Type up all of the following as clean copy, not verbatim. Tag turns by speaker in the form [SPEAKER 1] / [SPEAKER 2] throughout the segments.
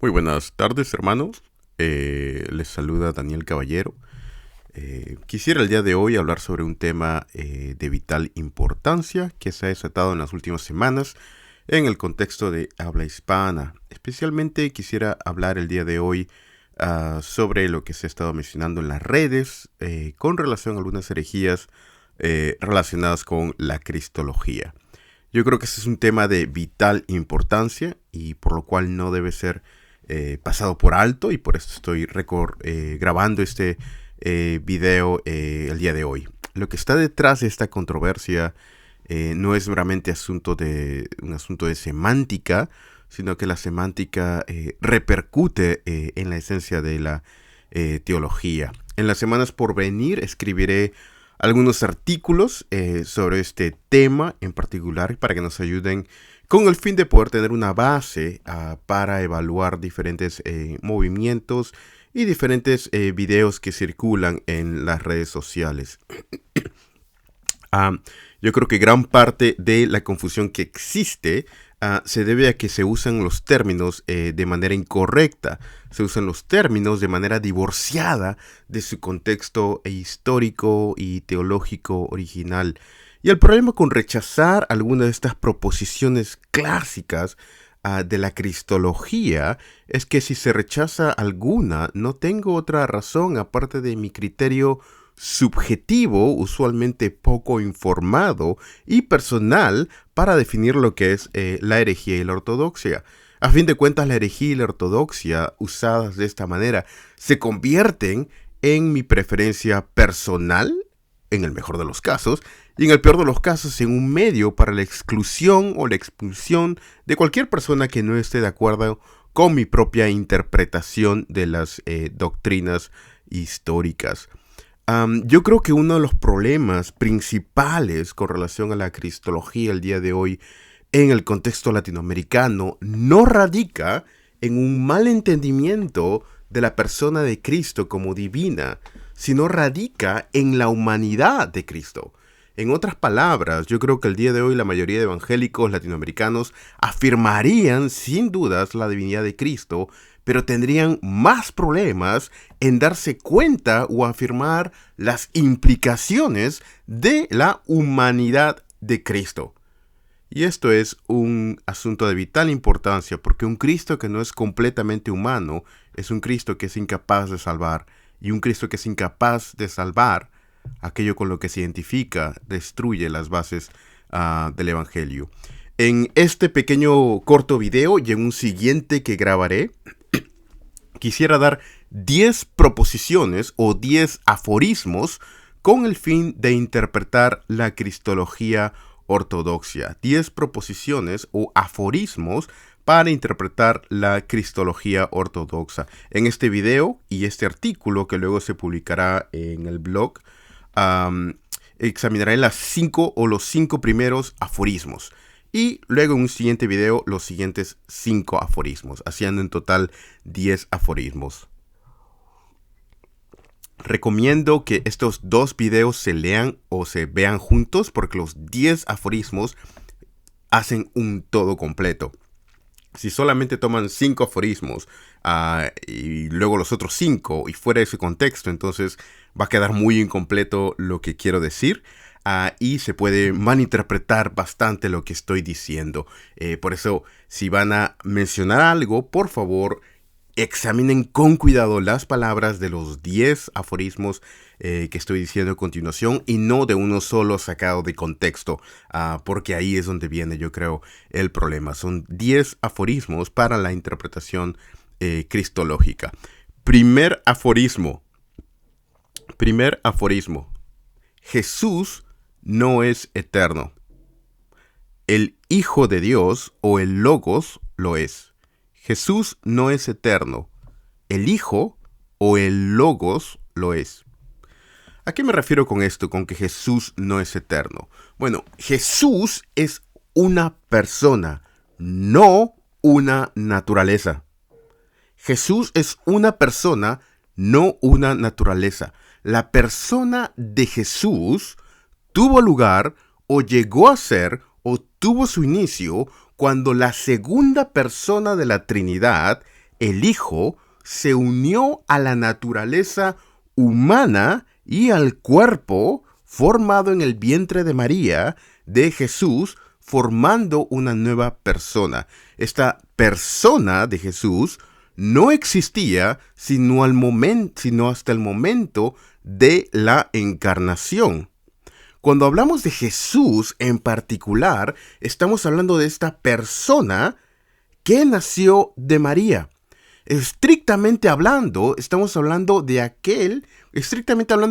[SPEAKER 1] Muy buenas tardes, hermanos. Les saluda Daniel Caballero. Quisiera el día de hoy hablar sobre un tema de vital importancia que se ha desatado en las últimas semanas en el contexto de habla hispana. Especialmente quisiera hablar el día de hoy sobre lo que se ha estado mencionando en las redes con relación a algunas herejías relacionadas con la cristología. Yo creo que ese es un tema de vital importancia y por lo cual no debe ser pasado por alto, y por eso estoy grabando este video el día de hoy. Lo que está detrás de esta controversia no es meramente un asunto de semántica, sino que la semántica repercute en la esencia de la teología. En las semanas por venir escribiré algunos artículos sobre este tema en particular para que nos ayuden con el fin de poder tener una base para evaluar diferentes movimientos y diferentes videos que circulan en las redes sociales. Yo creo que gran parte de la confusión que existe se debe a que se usan los términos de manera incorrecta. Se usan los términos de manera divorciada de su contexto histórico y teológico original. Y el problema con rechazar alguna de estas proposiciones clásicas de la cristología es que si se rechaza alguna, no tengo otra razón aparte de mi criterio subjetivo, usualmente poco informado y personal para definir lo que es la herejía y la ortodoxia. A fin de cuentas, la herejía y la ortodoxia usadas de esta manera se convierten en mi preferencia personal, en el mejor de los casos, y en el peor de los casos en un medio para la exclusión o la expulsión de cualquier persona que no esté de acuerdo con mi propia interpretación de las doctrinas históricas. Yo creo que uno de los problemas principales con relación a la cristología el día de hoy en el contexto latinoamericano no radica en un mal entendimiento de la persona de Cristo como divina, sino radica en la humanidad de Cristo. En otras palabras, yo creo que el día de hoy la mayoría de evangélicos latinoamericanos afirmarían sin dudas la divinidad de Cristo, pero tendrían más problemas en darse cuenta o afirmar las implicaciones de la humanidad de Cristo. Y esto es un asunto de vital importancia, porque un Cristo que no es completamente humano es un Cristo que es incapaz de salvar, y un Cristo que es incapaz de salvar aquello con lo que se identifica destruye las bases del Evangelio. En este pequeño corto video y en un siguiente que grabaré, quisiera dar 10 proposiciones o 10 aforismos con el fin de interpretar la cristología ortodoxa. 10 proposiciones o aforismos para interpretar la cristología ortodoxa. En este video y este artículo que luego se publicará en el blog, examinaré las 5 o los 5 primeros aforismos. Y luego en un siguiente video los siguientes 5 aforismos, haciendo en total 10 aforismos. Recomiendo que estos dos videos se lean o se vean juntos porque los 10 aforismos hacen un todo completo. Si solamente toman 5 aforismos y luego los otros 5 y fuera de ese contexto, entonces va a quedar muy incompleto lo que quiero decir. Y se puede malinterpretar bastante lo que estoy diciendo. Por eso, si van a mencionar algo, por favor, examinen con cuidado las palabras de los 10 aforismos que estoy diciendo a continuación y no de uno solo sacado de contexto, porque ahí es donde viene, yo creo, el problema. Son 10 aforismos para la interpretación cristológica. Primer aforismo. Jesús no es eterno. El Hijo de Dios o el Logos lo es. Jesús no es eterno. El Hijo o el Logos lo es. ¿A qué me refiero con esto, con que Jesús no es eterno? Bueno, Jesús es una persona, no una naturaleza. Jesús es una persona, no una naturaleza. La persona de Jesús tuvo lugar o llegó a ser o tuvo su inicio cuando la segunda persona de la Trinidad el Hijo se unió a la naturaleza humana y al cuerpo formado en el vientre de María, de Jesús, formando una nueva persona. Esta persona de Jesús no existía sino hasta el momento de la encarnación. Cuando hablamos de Jesús en particular, estamos hablando de esta persona que nació de María. Estrictamente hablando, estamos hablando de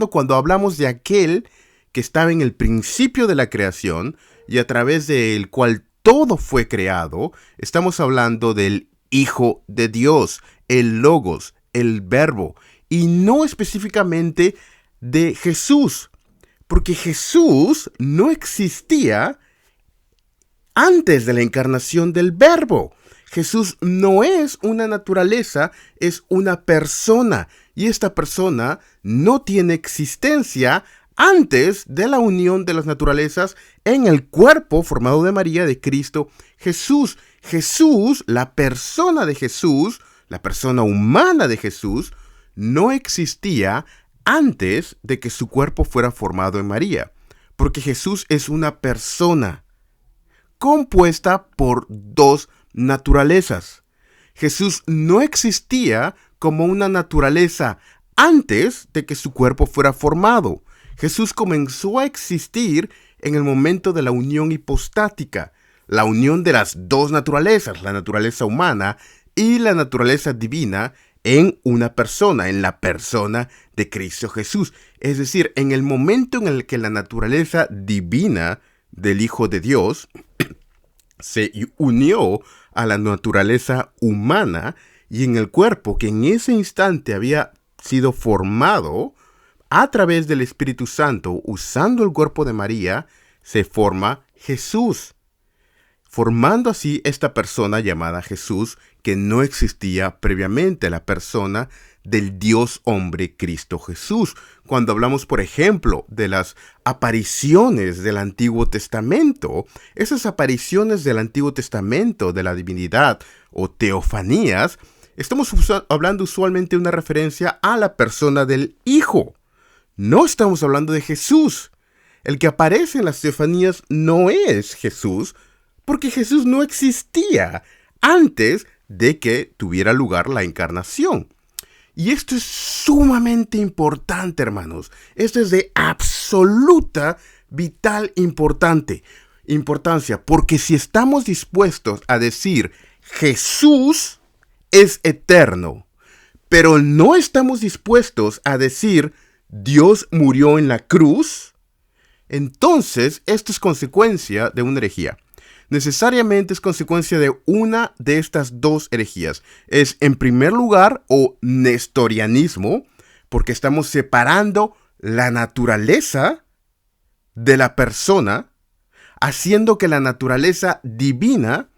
[SPEAKER 1] cuando hablamos de aquel que estaba en el principio de la creación y a través del cual todo fue creado, estamos hablando del Hijo de Dios, el Logos, el Verbo, y no específicamente de Jesús, porque Jesús no existía antes de la encarnación del Verbo. Jesús no es una naturaleza, es una persona, y esta persona no tiene existencia antes de la unión de las naturalezas en el cuerpo formado de María, de Cristo Jesús. Jesús, la persona de Jesús, la persona humana de Jesús, no existía antes de que su cuerpo fuera formado en María, porque Jesús es una persona compuesta por dos naturalezas. Jesús no existía como una naturaleza antes de que su cuerpo fuera formado. Jesús comenzó a existir en el momento de la unión hipostática, la unión de las dos naturalezas, la naturaleza humana y la naturaleza divina, en una persona, en la persona de Cristo Jesús. Es decir, en el momento en el que la naturaleza divina del Hijo de Dios se unió a la naturaleza humana y en el cuerpo que en ese instante había sido formado a través del Espíritu Santo, usando el cuerpo de María, se forma Jesús, formando así esta persona llamada Jesús, que no existía previamente, la persona del Dios hombre Cristo Jesús. Cuando hablamos, por ejemplo, de las apariciones del Antiguo Testamento, esas apariciones del Antiguo Testamento de la divinidad o teofanías, estamos hablando usualmente de una referencia a la persona del Hijo. No estamos hablando de Jesús. El que aparece en las teofanías no es Jesús, porque Jesús no existía antes de que tuviera lugar la encarnación. Y esto es sumamente importante, hermanos. Esto es de absoluta, vital importancia, porque si estamos dispuestos a decir Jesús es eterno, pero no estamos dispuestos a decir Dios murió en la cruz, entonces esto es consecuencia de una herejía. Necesariamente es consecuencia de una de estas dos herejías. Es, en primer lugar, o nestorianismo, porque estamos separando la naturaleza de la persona, haciendo que la naturaleza divina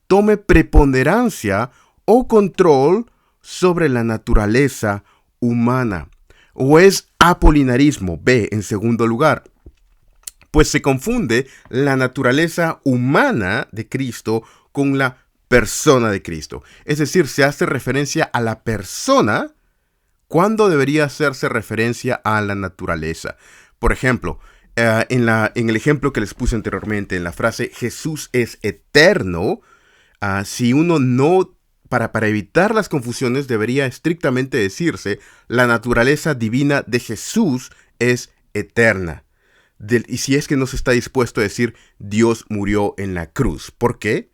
[SPEAKER 1] tome preponderancia o control sobre la naturaleza humana. O es apolinarismo, B, en segundo lugar, pues se confunde la naturaleza humana de Cristo con la persona de Cristo. Es decir, se hace referencia a la persona cuando debería hacerse referencia a la naturaleza. Por ejemplo, en el ejemplo que les puse anteriormente, en la frase Jesús es eterno, si uno no, para evitar las confusiones, debería estrictamente decirse la naturaleza divina de Jesús es eterna. Y si es que no se está dispuesto a decir Dios murió en la cruz. ¿Por qué?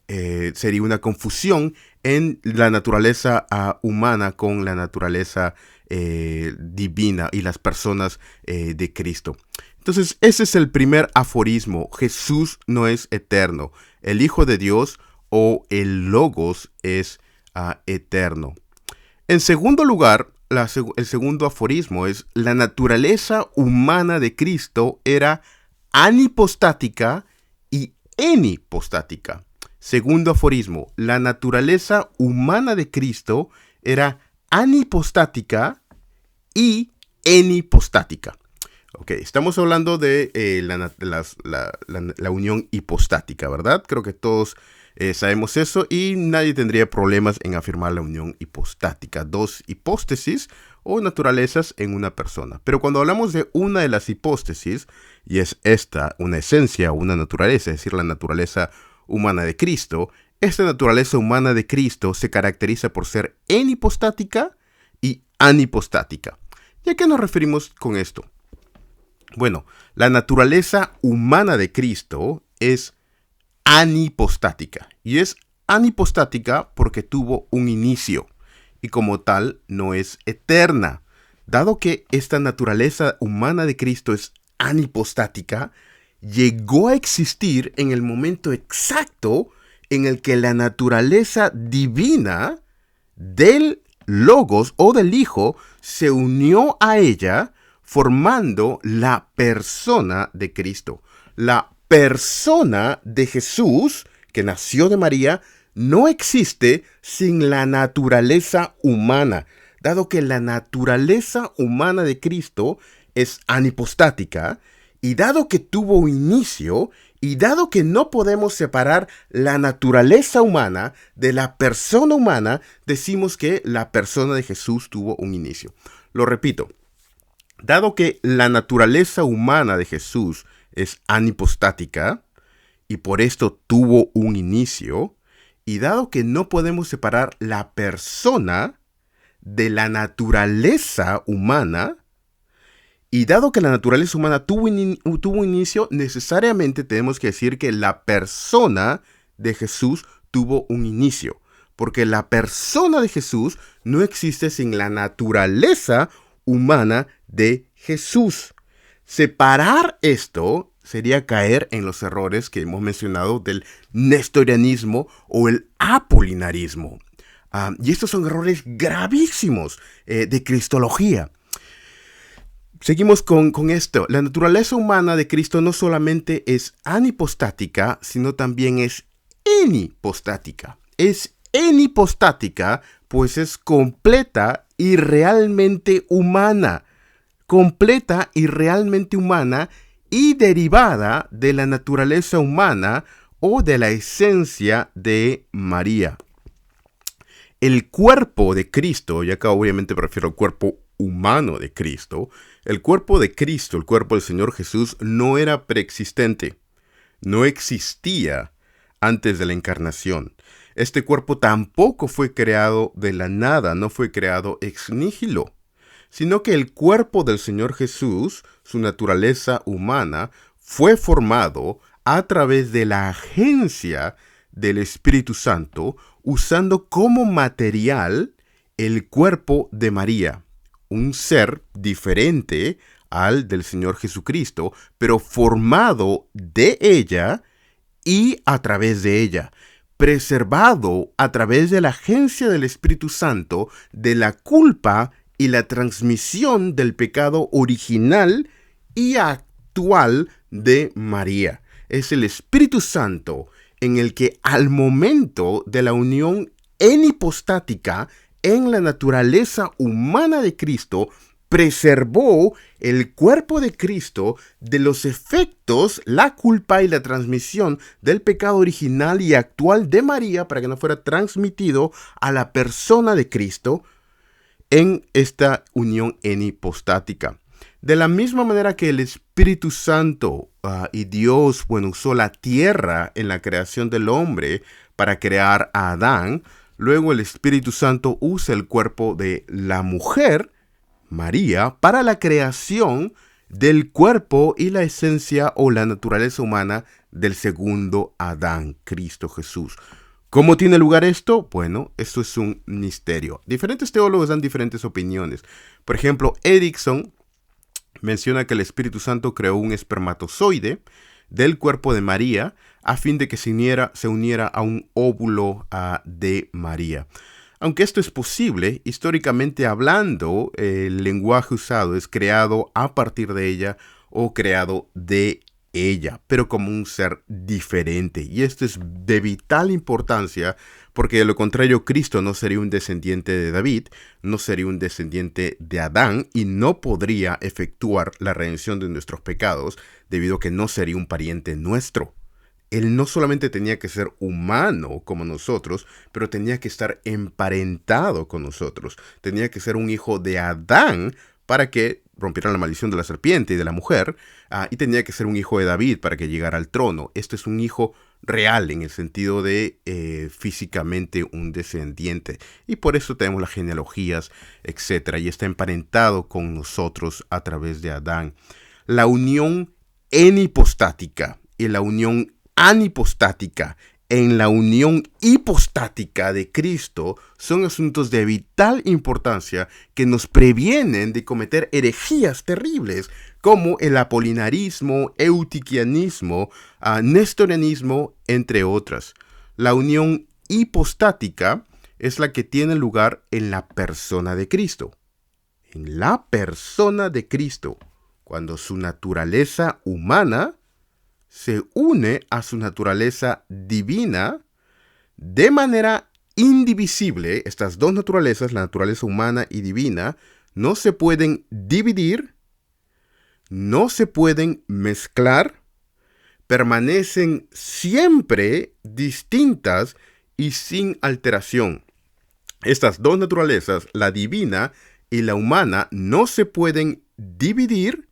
[SPEAKER 1] Sería una confusión en la naturaleza humana con la naturaleza divina y las personas de Cristo. Entonces, ese es el primer aforismo. Jesús no es eterno. El Hijo de Dios o el Logos es eterno. En segundo lugar, el segundo aforismo es: la naturaleza humana de Cristo era anipostática y enipostática. Segundo aforismo: la naturaleza humana de Cristo era anipostática y enipostática. Ok, estamos hablando de la unión hipostática, ¿verdad? Creo que todos Sabemos eso y nadie tendría problemas en afirmar la unión hipostática, dos hipóstasis o naturalezas en una persona. Pero cuando hablamos de una de las hipóstasis, y es esta, una esencia o una naturaleza, es decir, la naturaleza humana de Cristo, esta naturaleza humana de Cristo se caracteriza por ser enipostática y anipostática. ¿Y a qué nos referimos con esto? Bueno, la naturaleza humana de Cristo es anipostática. Y es anipostática porque tuvo un inicio y como tal no es eterna. Dado que esta naturaleza humana de Cristo es anipostática, llegó a existir en el momento exacto en el que la naturaleza divina del Logos o del Hijo se unió a ella, formando la persona de Cristo. La persona de Jesús, que nació de María, no existe sin la naturaleza humana, dado que la naturaleza humana de Cristo es anipostática, y dado que tuvo un inicio, y dado que no podemos separar la naturaleza humana de la persona humana, decimos que la persona de Jesús tuvo un inicio. Lo repito, dado que la naturaleza humana de Jesús es anipostática, y por esto tuvo un inicio, y dado que no podemos separar la persona de la naturaleza humana, y dado que la naturaleza humana tuvo un inicio, necesariamente tenemos que decir que la persona de Jesús tuvo un inicio. Porque la persona de Jesús no existe sin la naturaleza humana de Jesús. Separar esto sería caer en los errores que hemos mencionado del nestorianismo o el apolinarismo. Y estos son errores gravísimos de cristología. Seguimos con esto. La naturaleza humana de Cristo no solamente es anipostática, sino también es enipostática. Es enipostática, pues es completa y realmente humana. Completa y realmente humana y derivada de la naturaleza humana o de la esencia de María. El cuerpo de Cristo, y acá obviamente prefiero el cuerpo humano de Cristo, el cuerpo de Cristo, el cuerpo del Señor Jesús, no era preexistente, no existía antes de la encarnación. Este cuerpo tampoco fue creado de la nada, no fue creado ex nihilo, sino que el cuerpo del Señor Jesús, su naturaleza humana, fue formado a través de la agencia del Espíritu Santo, usando como material el cuerpo de María, un ser diferente al del Señor Jesucristo, pero formado de ella y a través de ella, preservado a través de la agencia del Espíritu Santo de la culpa y la transmisión del pecado original y actual de María. Es el Espíritu Santo en el que al momento de la unión enipostática en la naturaleza humana de Cristo, preservó el cuerpo de Cristo de los efectos, la culpa y la transmisión del pecado original y actual de María para que no fuera transmitido a la persona de Cristo en esta unión enipostática. De la misma manera que el Espíritu Santo y Dios, usó la tierra en la creación del hombre para crear a Adán, luego el Espíritu Santo usa el cuerpo de la mujer, María, para la creación del cuerpo y la esencia o la naturaleza humana del segundo Adán, Cristo Jesús. ¿Cómo tiene lugar esto? Bueno, esto es un misterio. Diferentes teólogos dan diferentes opiniones. Por ejemplo, Erickson menciona que el Espíritu Santo creó un espermatozoide del cuerpo de María a fin de que se uniera a un óvulo de María. Aunque esto es posible, históricamente hablando, el lenguaje usado es creado a partir de ella o creado de ella, pero como un ser diferente. Y esto es de vital importancia porque de lo contrario Cristo no sería un descendiente de David, no sería un descendiente de Adán y no podría efectuar la redención de nuestros pecados debido a que no sería un pariente nuestro. Él no solamente tenía que ser humano como nosotros, pero tenía que estar emparentado con nosotros. Tenía que ser un hijo de Adán para que rompiera la maldición de la serpiente y de la mujer, y tenía que ser un hijo de David para que llegara al trono. Este es un hijo real en el sentido de físicamente un descendiente. Y por eso tenemos las genealogías, etcétera, y está emparentado con nosotros a través de Adán. La unión enipostática y la unión anipostática en la unión hipostática de Cristo son asuntos de vital importancia que nos previenen de cometer herejías terribles como el apolinarismo, eutiquianismo, nestorianismo, entre otras. La unión hipostática es la que tiene lugar en la persona de Cristo. En la persona de Cristo, cuando su naturaleza humana se une a su naturaleza divina de manera indivisible. Estas dos naturalezas, la naturaleza humana y divina, no se pueden dividir, no se pueden mezclar, permanecen siempre distintas y sin alteración. Estas dos naturalezas, la divina y la humana, no se pueden dividir,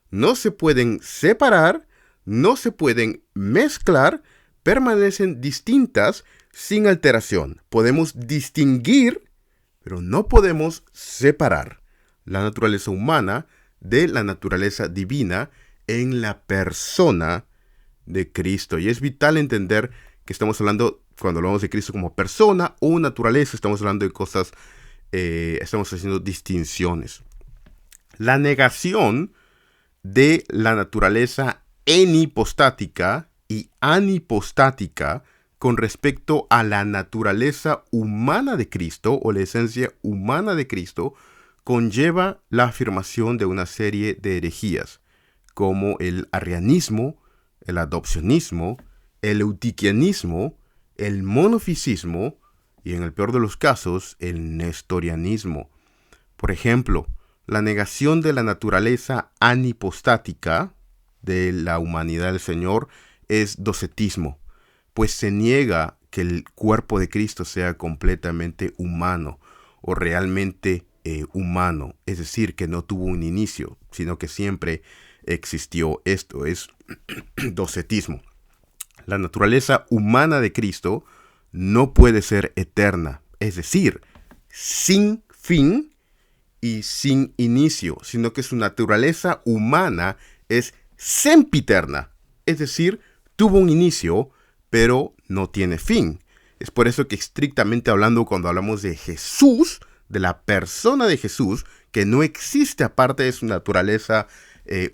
[SPEAKER 1] no se pueden separar, no se pueden mezclar, permanecen distintas sin alteración. Podemos distinguir, pero no podemos separar la naturaleza humana de la naturaleza divina en la persona de Cristo. Y es vital entender que estamos hablando, cuando hablamos de Cristo como persona o naturaleza, estamos hablando de cosas, estamos haciendo distinciones. La negación de la naturaleza enipostática y anipostática con respecto a la naturaleza humana de Cristo o la esencia humana de Cristo conlleva la afirmación de una serie de herejías como el arrianismo, el adopcionismo, el eutiquianismo, el monofisismo y, en el peor de los casos, el nestorianismo. Por ejemplo, la negación de la naturaleza anipostática de la humanidad del Señor es docetismo, pues se niega que el cuerpo de Cristo sea completamente humano o realmente humano, es decir, que no tuvo un inicio, sino que siempre existió. Esto es docetismo. La naturaleza humana de Cristo no puede ser eterna, es decir, sin fin y sin inicio, sino que su naturaleza humana es sempiterna, es decir, tuvo un inicio, pero no tiene fin. Es por eso que estrictamente hablando, cuando hablamos de Jesús, de la persona de Jesús, que no existe aparte de su naturaleza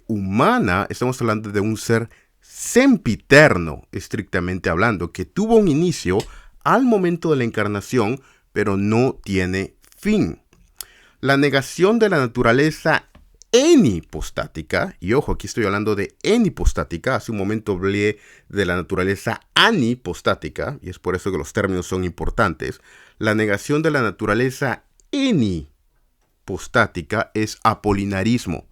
[SPEAKER 1] humana, estamos hablando de un ser sempiterno, estrictamente hablando, que tuvo un inicio al momento de la encarnación, pero no tiene fin. La negación de la naturaleza enipostática, y ojo, aquí estoy hablando de enipostática, hace un momento hablé de la naturaleza anipostática, y es por eso que los términos son importantes. La negación de la naturaleza enipostática es apolinarismo,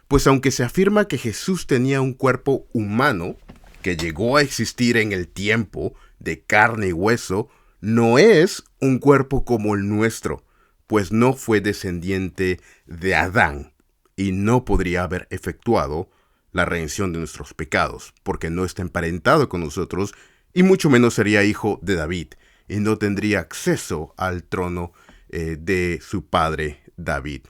[SPEAKER 1] pues aunque se afirma que Jesús tenía un cuerpo humano, que llegó a existir en el tiempo, de carne y hueso, no es un cuerpo como el nuestro, pues no fue descendiente de Adán y no podría haber efectuado la redención de nuestros pecados, porque no está emparentado con nosotros y mucho menos sería hijo de David y no tendría acceso al trono de su padre David.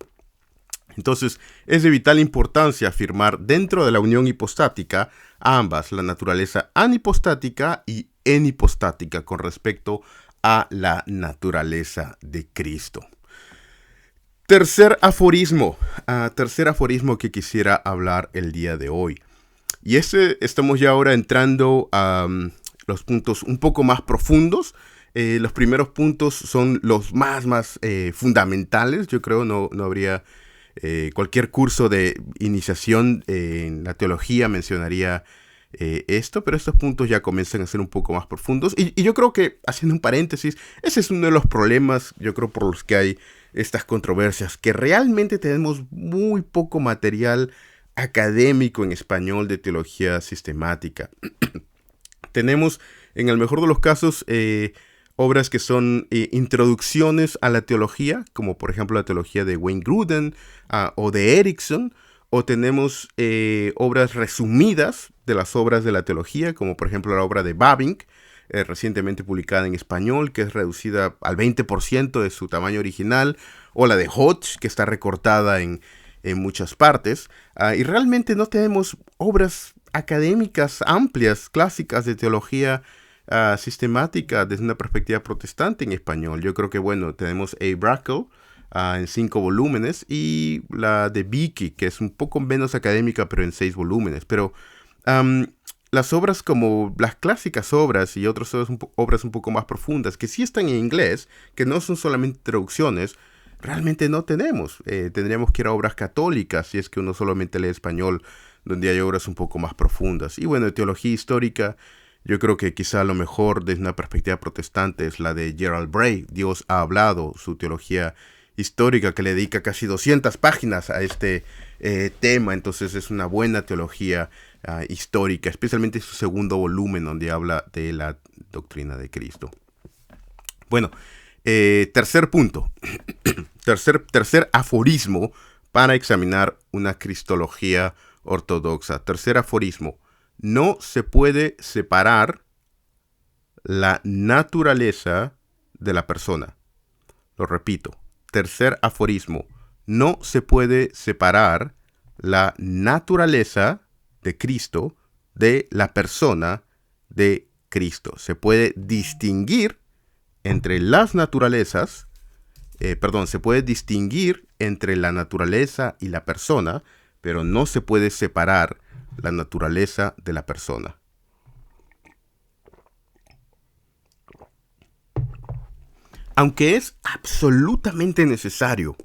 [SPEAKER 1] Entonces, es de vital importancia afirmar dentro de la unión hipostática a ambas, la naturaleza anipostática y enipostática con respecto a la naturaleza de Cristo. Tercer aforismo que quisiera hablar el día de hoy. Y estamos ya ahora entrando a los puntos un poco más profundos. Los primeros puntos son los más fundamentales. Yo creo no habría cualquier curso de iniciación en la teología mencionaría esto, pero estos puntos ya comienzan a ser un poco más profundos. Y yo creo que, haciendo un paréntesis, ese es uno de los problemas, yo creo, por los que hay estas controversias, que realmente tenemos muy poco material académico en español de teología sistemática. Tenemos, en el mejor de los casos, obras que son introducciones a la teología, como por ejemplo la teología de Wayne Grudem o de Erickson, o tenemos obras resumidas de las obras de la teología, como por ejemplo la obra de Bavinck, recientemente publicada en español, que es reducida al 20% de su tamaño original, o la de Hodge, que está recortada en muchas partes, y realmente no tenemos obras académicas amplias, clásicas de teología sistemática desde una perspectiva protestante en español. Yo creo que, bueno, tenemos A. Brackle en 5 volúmenes y la de Beeke, que es un poco menos académica, pero en 6 volúmenes. Pero las obras como las clásicas obras y otras obras un poco más profundas, que sí están en inglés, que no son solamente traducciones, realmente no tenemos. Tendríamos que ir a obras católicas, si es que uno solamente lee español, donde hay obras un poco más profundas. Y bueno, de teología histórica, yo creo que quizá lo mejor desde una perspectiva protestante es la de Gerald Bray. Dios ha hablado, su teología histórica, que le dedica casi 200 páginas a este tema. Entonces es una buena teología histórica, especialmente su segundo volumen, donde habla de la doctrina de Cristo. Bueno, tercer punto. tercer aforismo para examinar una cristología ortodoxa. Tercer aforismo. No se puede separar la naturaleza de la persona. Lo repito. Tercer aforismo. No se puede separar la naturaleza de Cristo de la persona de Cristo. Se puede distinguir entre las naturalezas, se puede distinguir entre la naturaleza y la persona, pero no se puede separar la naturaleza de la persona. Aunque es absolutamente necesario,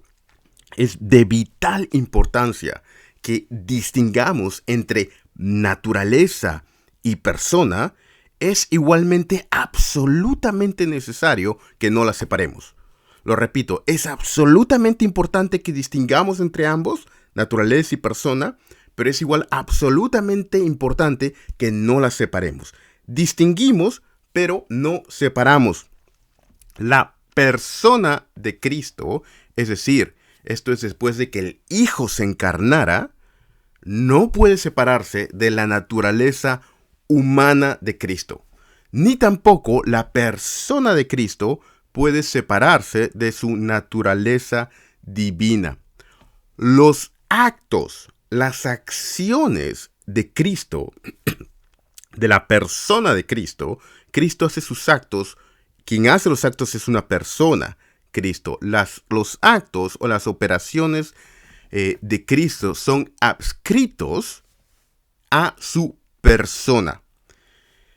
[SPEAKER 1] es de vital importancia que distingamos entre naturaleza y persona, es igualmente absolutamente necesario que no las separemos. Lo repito, es absolutamente importante que distingamos entre ambos, naturaleza y persona, pero es igual absolutamente importante que no las separemos. Distinguimos, pero no separamos. La persona de Cristo, es decir, esto es después de que el Hijo se encarnara, no puede separarse de la naturaleza humana de Cristo. Ni tampoco la persona de Cristo puede separarse de su naturaleza divina. Los actos, las acciones de Cristo, de la persona de Cristo, Cristo hace sus actos. Quien hace los actos es una persona, Cristo. Los actos o las operaciones de Cristo son adscritos a su persona,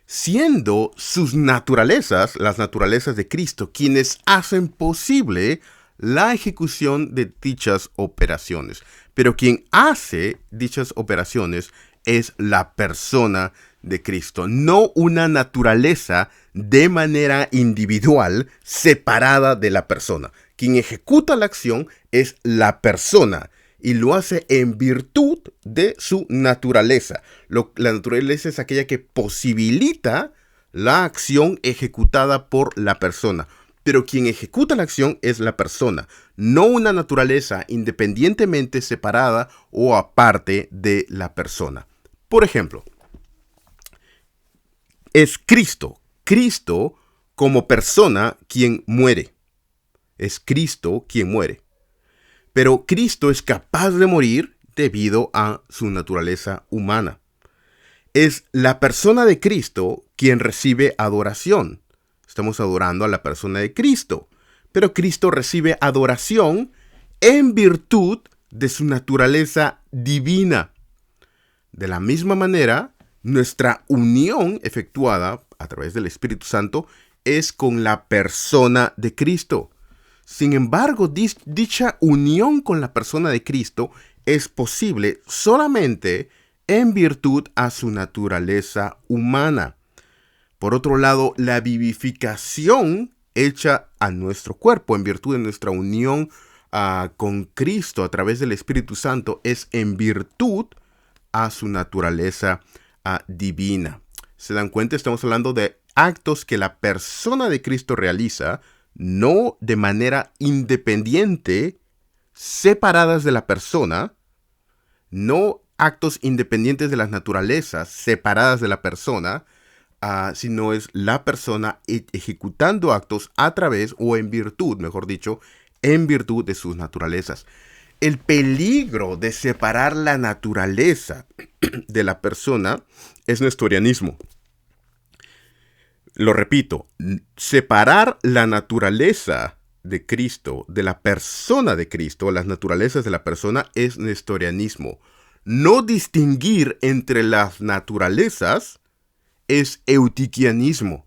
[SPEAKER 1] siendo sus naturalezas, las naturalezas de Cristo, quienes hacen posible la ejecución de dichas operaciones. Pero quien hace dichas operaciones es la persona de Cristo, no una naturaleza de manera individual separada de la persona. Quien ejecuta la acción es la persona y lo hace en virtud de su naturaleza. La naturaleza es aquella que posibilita la acción ejecutada por la persona. Pero quien ejecuta la acción es la persona, no una naturaleza independientemente separada o aparte de la persona. Por ejemplo, es Cristo como persona quien muere. Es Cristo quien muere. Pero Cristo es capaz de morir debido a su naturaleza humana. Es la persona de Cristo quien recibe adoración. Estamos adorando a la persona de Cristo. Pero Cristo recibe adoración en virtud de su naturaleza divina. De la misma manera, nuestra unión efectuada a través del Espíritu Santo es con la persona de Cristo. Sin embargo, dicha unión con la persona de Cristo es posible solamente en virtud a su naturaleza humana. Por otro lado, la vivificación hecha a nuestro cuerpo en virtud de nuestra unión con Cristo a través del Espíritu Santo es en virtud a su naturaleza divina. ¿Se dan cuenta? Estamos hablando de actos que la persona de Cristo realiza, no de manera independiente, separadas de la persona, no actos independientes de las naturalezas, separadas de la persona, sino es la persona ejecutando actos a través o en virtud, mejor dicho, en virtud de sus naturalezas. El peligro de separar la naturaleza de la persona es nestorianismo. Lo repito, separar la naturaleza de Cristo, de la persona de Cristo, las naturalezas de la persona, es nestorianismo. No distinguir entre las naturalezas es eutiquianismo.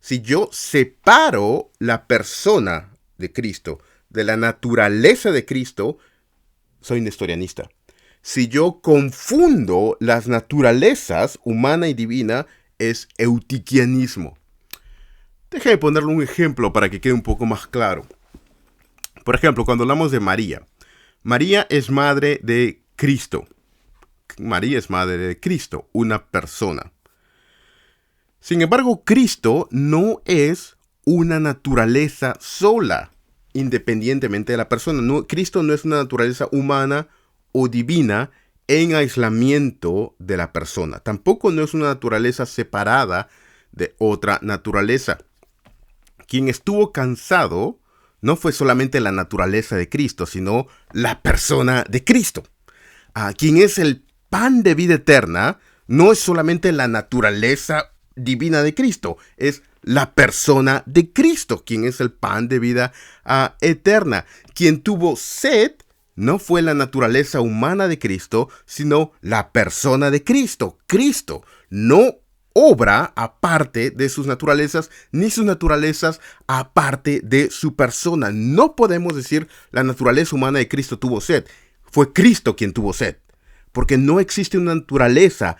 [SPEAKER 1] Si yo separo la persona de Cristo de la naturaleza de Cristo, soy nestorianista. Si yo confundo las naturalezas humana y divina, es eutiquianismo. Déjame ponerle un ejemplo para que quede un poco más claro. Por ejemplo, cuando hablamos de María, María es madre de Cristo. María es madre de Cristo, una persona. Sin embargo, Cristo no es una naturaleza sola, independientemente de la persona. No, Cristo no es una naturaleza humana o divina en aislamiento de la persona. Tampoco no es una naturaleza separada de otra naturaleza. Quien estuvo cansado no fue solamente la naturaleza de Cristo, sino la persona de Cristo. Quien es el pan de vida eterna no es solamente la naturaleza divina de Cristo, es la persona de Cristo, quien es el pan de vida eterna. Quien tuvo sed no fue la naturaleza humana de Cristo, sino la persona de Cristo. Cristo no obra aparte de sus naturalezas, ni sus naturalezas aparte de su persona. No podemos decir la naturaleza humana de Cristo tuvo sed. Fue Cristo quien tuvo sed, porque no existe una naturaleza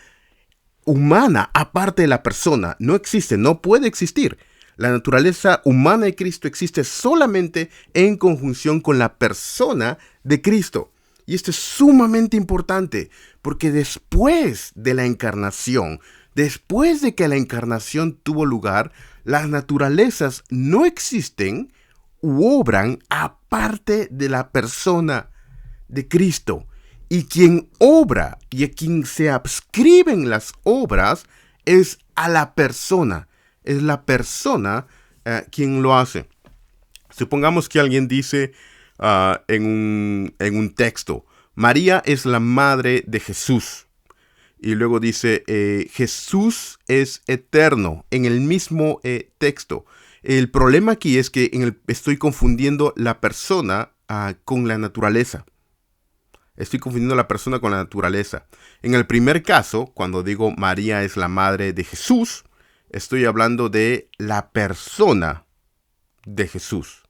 [SPEAKER 1] humana aparte de la persona. No existe, no puede existir. La naturaleza humana de Cristo existe solamente en conjunción con la persona de Cristo. Y esto es sumamente importante, porque después de la encarnación, después de que la encarnación tuvo lugar, las naturalezas no existen u obran aparte de la persona de Cristo. Y quien obra y a quien se adscriben las obras es a la persona. Es la persona quien lo hace. Supongamos que alguien dice en un texto, María es la madre de Jesús. Y luego dice, Jesús es eterno, en el mismo texto. El problema aquí es que estoy confundiendo la persona con la naturaleza. Estoy confundiendo la persona con la naturaleza. En el primer caso, cuando digo María es la madre de Jesús, estoy hablando de la persona de Jesús.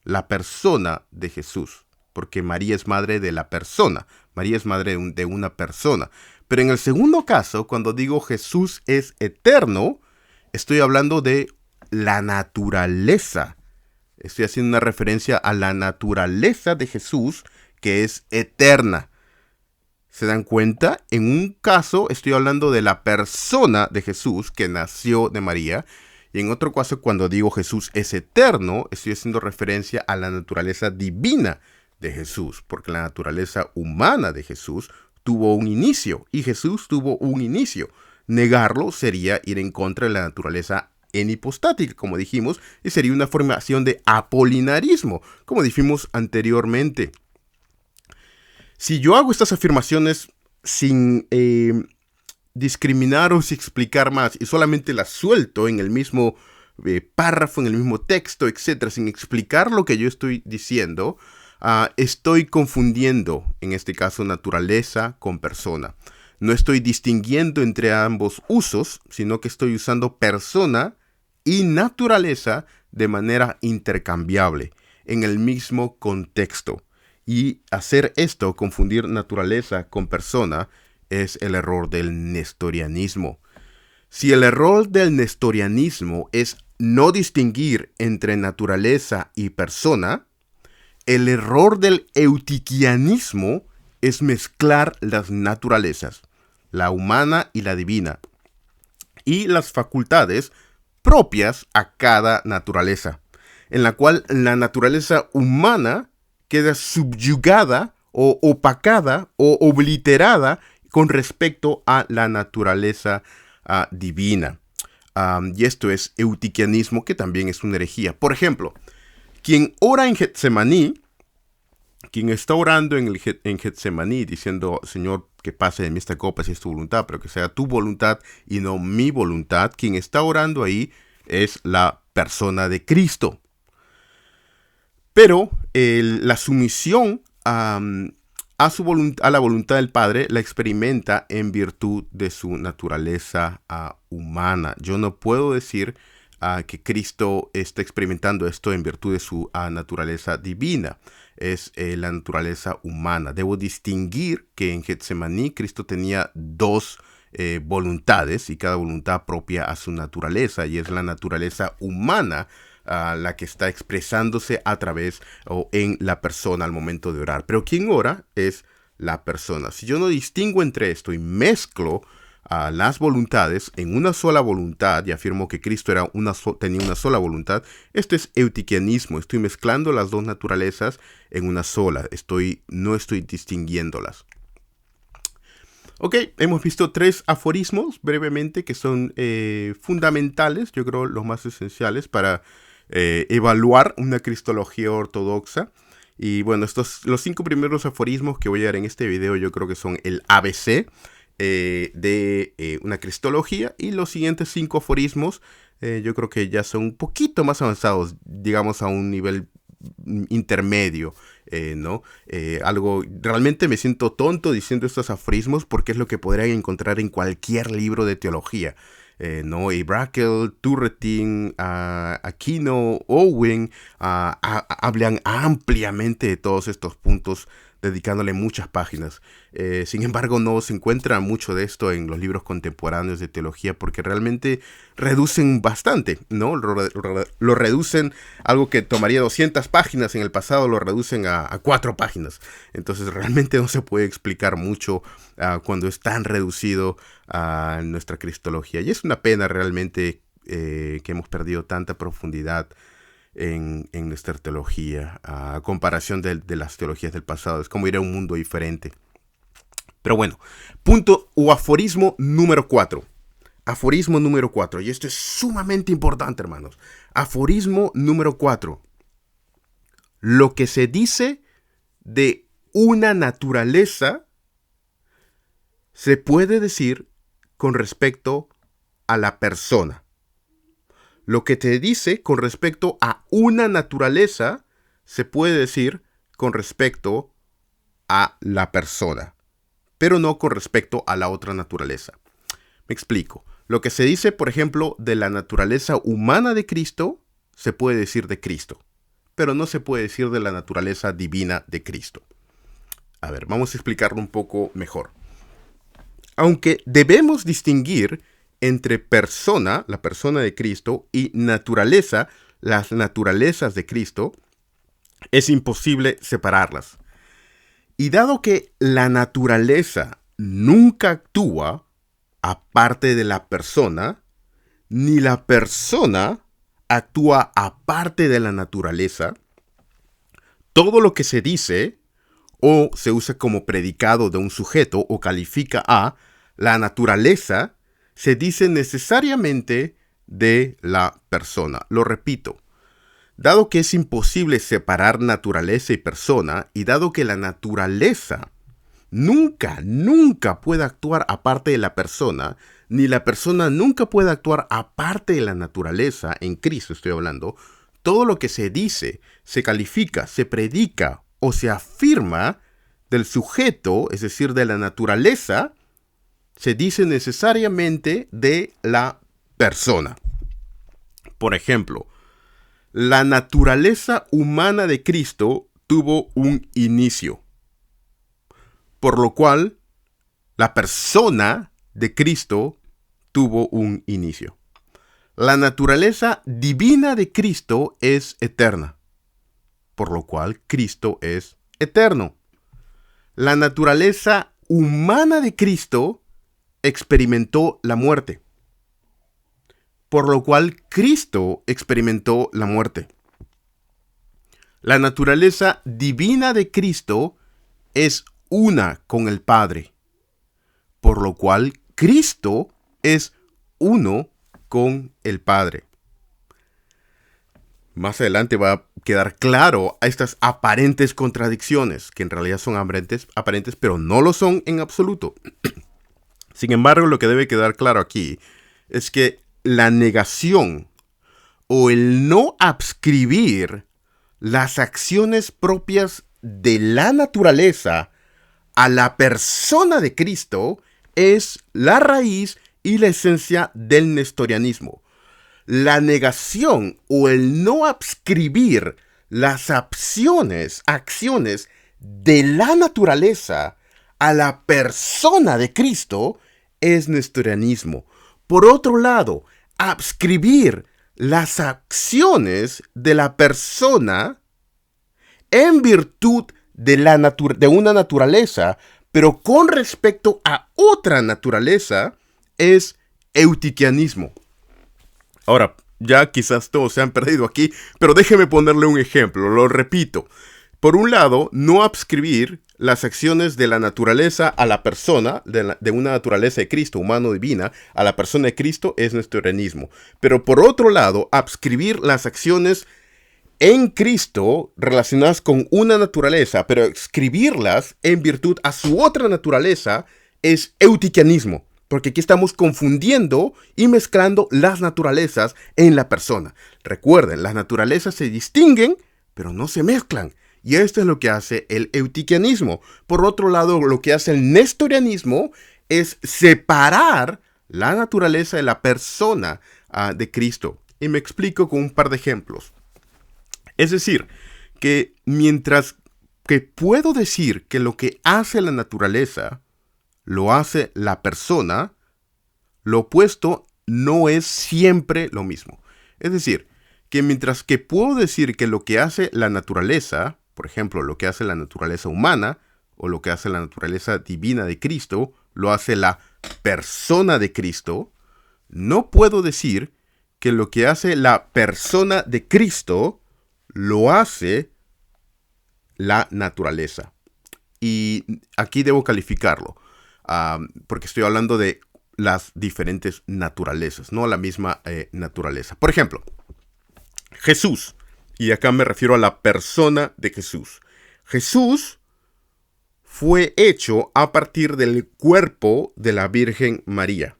[SPEAKER 1] La persona de Jesús. Porque María es madre de la persona. María es madre de una persona. Pero en el segundo caso, cuando digo Jesús es eterno, estoy hablando de la naturaleza. Estoy haciendo una referencia a la naturaleza de Jesús, que es eterna. ¿Se dan cuenta? En un caso estoy hablando de la persona de Jesús que nació de María. Y en otro caso, cuando digo Jesús es eterno, estoy haciendo referencia a la naturaleza divina de Jesús. Porque la naturaleza humana de Jesús tuvo un inicio. Y Jesús tuvo un inicio. Negarlo sería ir en contra de la naturaleza enipostática, como dijimos. Y sería una formación de apolinarismo, como dijimos anteriormente. Si yo hago estas afirmaciones sin discriminar o sin explicar más y solamente las suelto en el mismo párrafo, en el mismo texto, etcétera, sin explicar lo que yo estoy diciendo, estoy confundiendo, en este caso, naturaleza con persona. No estoy distinguiendo entre ambos usos, sino que estoy usando persona y naturaleza de manera intercambiable, en el mismo contexto. Y hacer esto, confundir naturaleza con persona, es el error del nestorianismo. Si el error del nestorianismo es no distinguir entre naturaleza y persona, el error del eutiquianismo es mezclar las naturalezas, la humana y la divina. y las facultades propias a cada naturaleza, en la cual la naturaleza humana queda subyugada o opacada o obliterada con respecto a la naturaleza divina. Y esto es eutiquianismo, que también es una herejía. Por ejemplo, quien ora en Getsemaní, quien está orando en Getsemaní diciendo, Señor, que pase de mí esta copa si es tu voluntad, pero que sea tu voluntad y no mi voluntad, quien está orando ahí es la persona de Cristo. Pero la sumisión a la voluntad del Padre la experimenta en virtud de su naturaleza humana. Yo no puedo decir que Cristo está experimentando esto en virtud de su naturaleza divina. Es la naturaleza humana. Debo distinguir que en Getsemaní Cristo tenía dos voluntades, y cada voluntad propia a su naturaleza, y es la naturaleza humana la que está expresándose a través o en la persona al momento de orar. Pero quien ora es la persona. Si yo no distingo entre esto y mezclo las voluntades en una sola voluntad y afirmo que Cristo tenía una sola voluntad, esto es eutiquianismo. Estoy mezclando las dos naturalezas en una sola. No estoy distinguiéndolas. Ok, hemos visto 3 aforismos brevemente que son fundamentales, yo creo los más esenciales para evaluar una cristología ortodoxa. Y bueno, los 5 primeros aforismos que voy a dar en este video yo creo que son el ABC de una cristología, y los siguientes 5 aforismos yo creo que ya son un poquito más avanzados, digamos a un nivel intermedio, ¿no? Realmente me siento tonto diciendo estos aforismos porque es lo que podrían encontrar en cualquier libro de teología. ¿No? Y Brakel, Turretin, Aquino, Owen hablan ampliamente de todos estos puntos, dedicándole muchas páginas. Sin embargo, no se encuentra mucho de esto en los libros contemporáneos de teología porque realmente reducen bastante, ¿no? Lo reducen, algo que tomaría 200 páginas en el pasado, lo reducen a 4 páginas. Entonces realmente no se puede explicar mucho cuando es tan reducido a nuestra cristología. Y es una pena realmente que hemos perdido tanta profundidad en nuestra teología, a comparación de las teologías del pasado. Es como ir a un mundo diferente. Pero bueno, punto o aforismo número 4. Aforismo número 4. Y esto es sumamente importante, hermanos. Aforismo número 4. Lo que se dice de una naturaleza se puede decir con respecto a la persona. Lo que te dice con respecto a una naturaleza se puede decir con respecto a la persona, pero no con respecto a la otra naturaleza. Me explico. Lo que se dice, por ejemplo, de la naturaleza humana de Cristo, se puede decir de Cristo, pero no se puede decir de la naturaleza divina de Cristo. A ver, vamos a explicarlo un poco mejor. Aunque debemos distinguir entre persona, la persona de Cristo, y naturaleza, las naturalezas de Cristo, es imposible separarlas. Y dado que la naturaleza nunca actúa aparte de la persona, ni la persona actúa aparte de la naturaleza, todo lo que se dice o se usa como predicado de un sujeto o califica a la naturaleza, se dice necesariamente de la persona. Lo repito, dado que es imposible separar naturaleza y persona, y dado que la naturaleza nunca puede actuar aparte de la persona, ni la persona nunca puede actuar aparte de la naturaleza, en Cristo estoy hablando, todo lo que se dice, se califica, se predica o se afirma del sujeto, es decir, de la naturaleza, se dice necesariamente de la persona. Por ejemplo, la naturaleza humana de Cristo tuvo un inicio, por lo cual la persona de Cristo tuvo un inicio. La naturaleza divina de Cristo es eterna, por lo cual Cristo es eterno. La naturaleza humana de Cristo experimentó la muerte, por lo cual Cristo experimentó la muerte. La naturaleza divina de Cristo es una con el Padre, por lo cual Cristo es uno con el Padre. Más adelante va a quedar claro a estas aparentes contradicciones, que en realidad son aparentes, pero no lo son en absoluto. Sin embargo, lo que debe quedar claro aquí es que la negación o el no adscribir las acciones propias de la naturaleza a la persona de Cristo es la raíz y la esencia del nestorianismo. La negación o el no adscribir las acciones de la naturaleza a la persona de Cristo es nestorianismo. Por otro lado, adscribir las acciones de la persona en virtud de una naturaleza, pero con respecto a otra naturaleza, es eutiquianismo. Ahora, ya quizás todos se han perdido aquí, pero déjeme ponerle un ejemplo, lo repito. Por un lado, no adscribir las acciones de la naturaleza a la persona, de una naturaleza de Cristo, humano-divina, a la persona de Cristo es nestorianismo. Pero por otro lado, adscribir las acciones en Cristo relacionadas con una naturaleza, pero adscribirlas en virtud a su otra naturaleza es eutiquianismo. Porque aquí estamos confundiendo y mezclando las naturalezas en la persona. Recuerden, las naturalezas se distinguen, pero no se mezclan. Y esto es lo que hace el eutiquianismo. Por otro lado, lo que hace el nestorianismo es separar la naturaleza de la persona de Cristo. Y me explico con un par de ejemplos. Es decir, que mientras que puedo decir que lo que hace la naturaleza lo hace la persona, lo opuesto no es siempre lo mismo. Es decir, que mientras que puedo decir que lo que hace la naturaleza, por ejemplo, lo que hace la naturaleza humana o lo que hace la naturaleza divina de Cristo, lo hace la persona de Cristo, no puedo decir que lo que hace la persona de Cristo lo hace la naturaleza. Y aquí debo calificarlo. Porque estoy hablando de las diferentes naturalezas, no la misma naturaleza. Por ejemplo, Jesús, y acá me refiero a la persona de Jesús. Jesús fue hecho a partir del cuerpo de la Virgen María,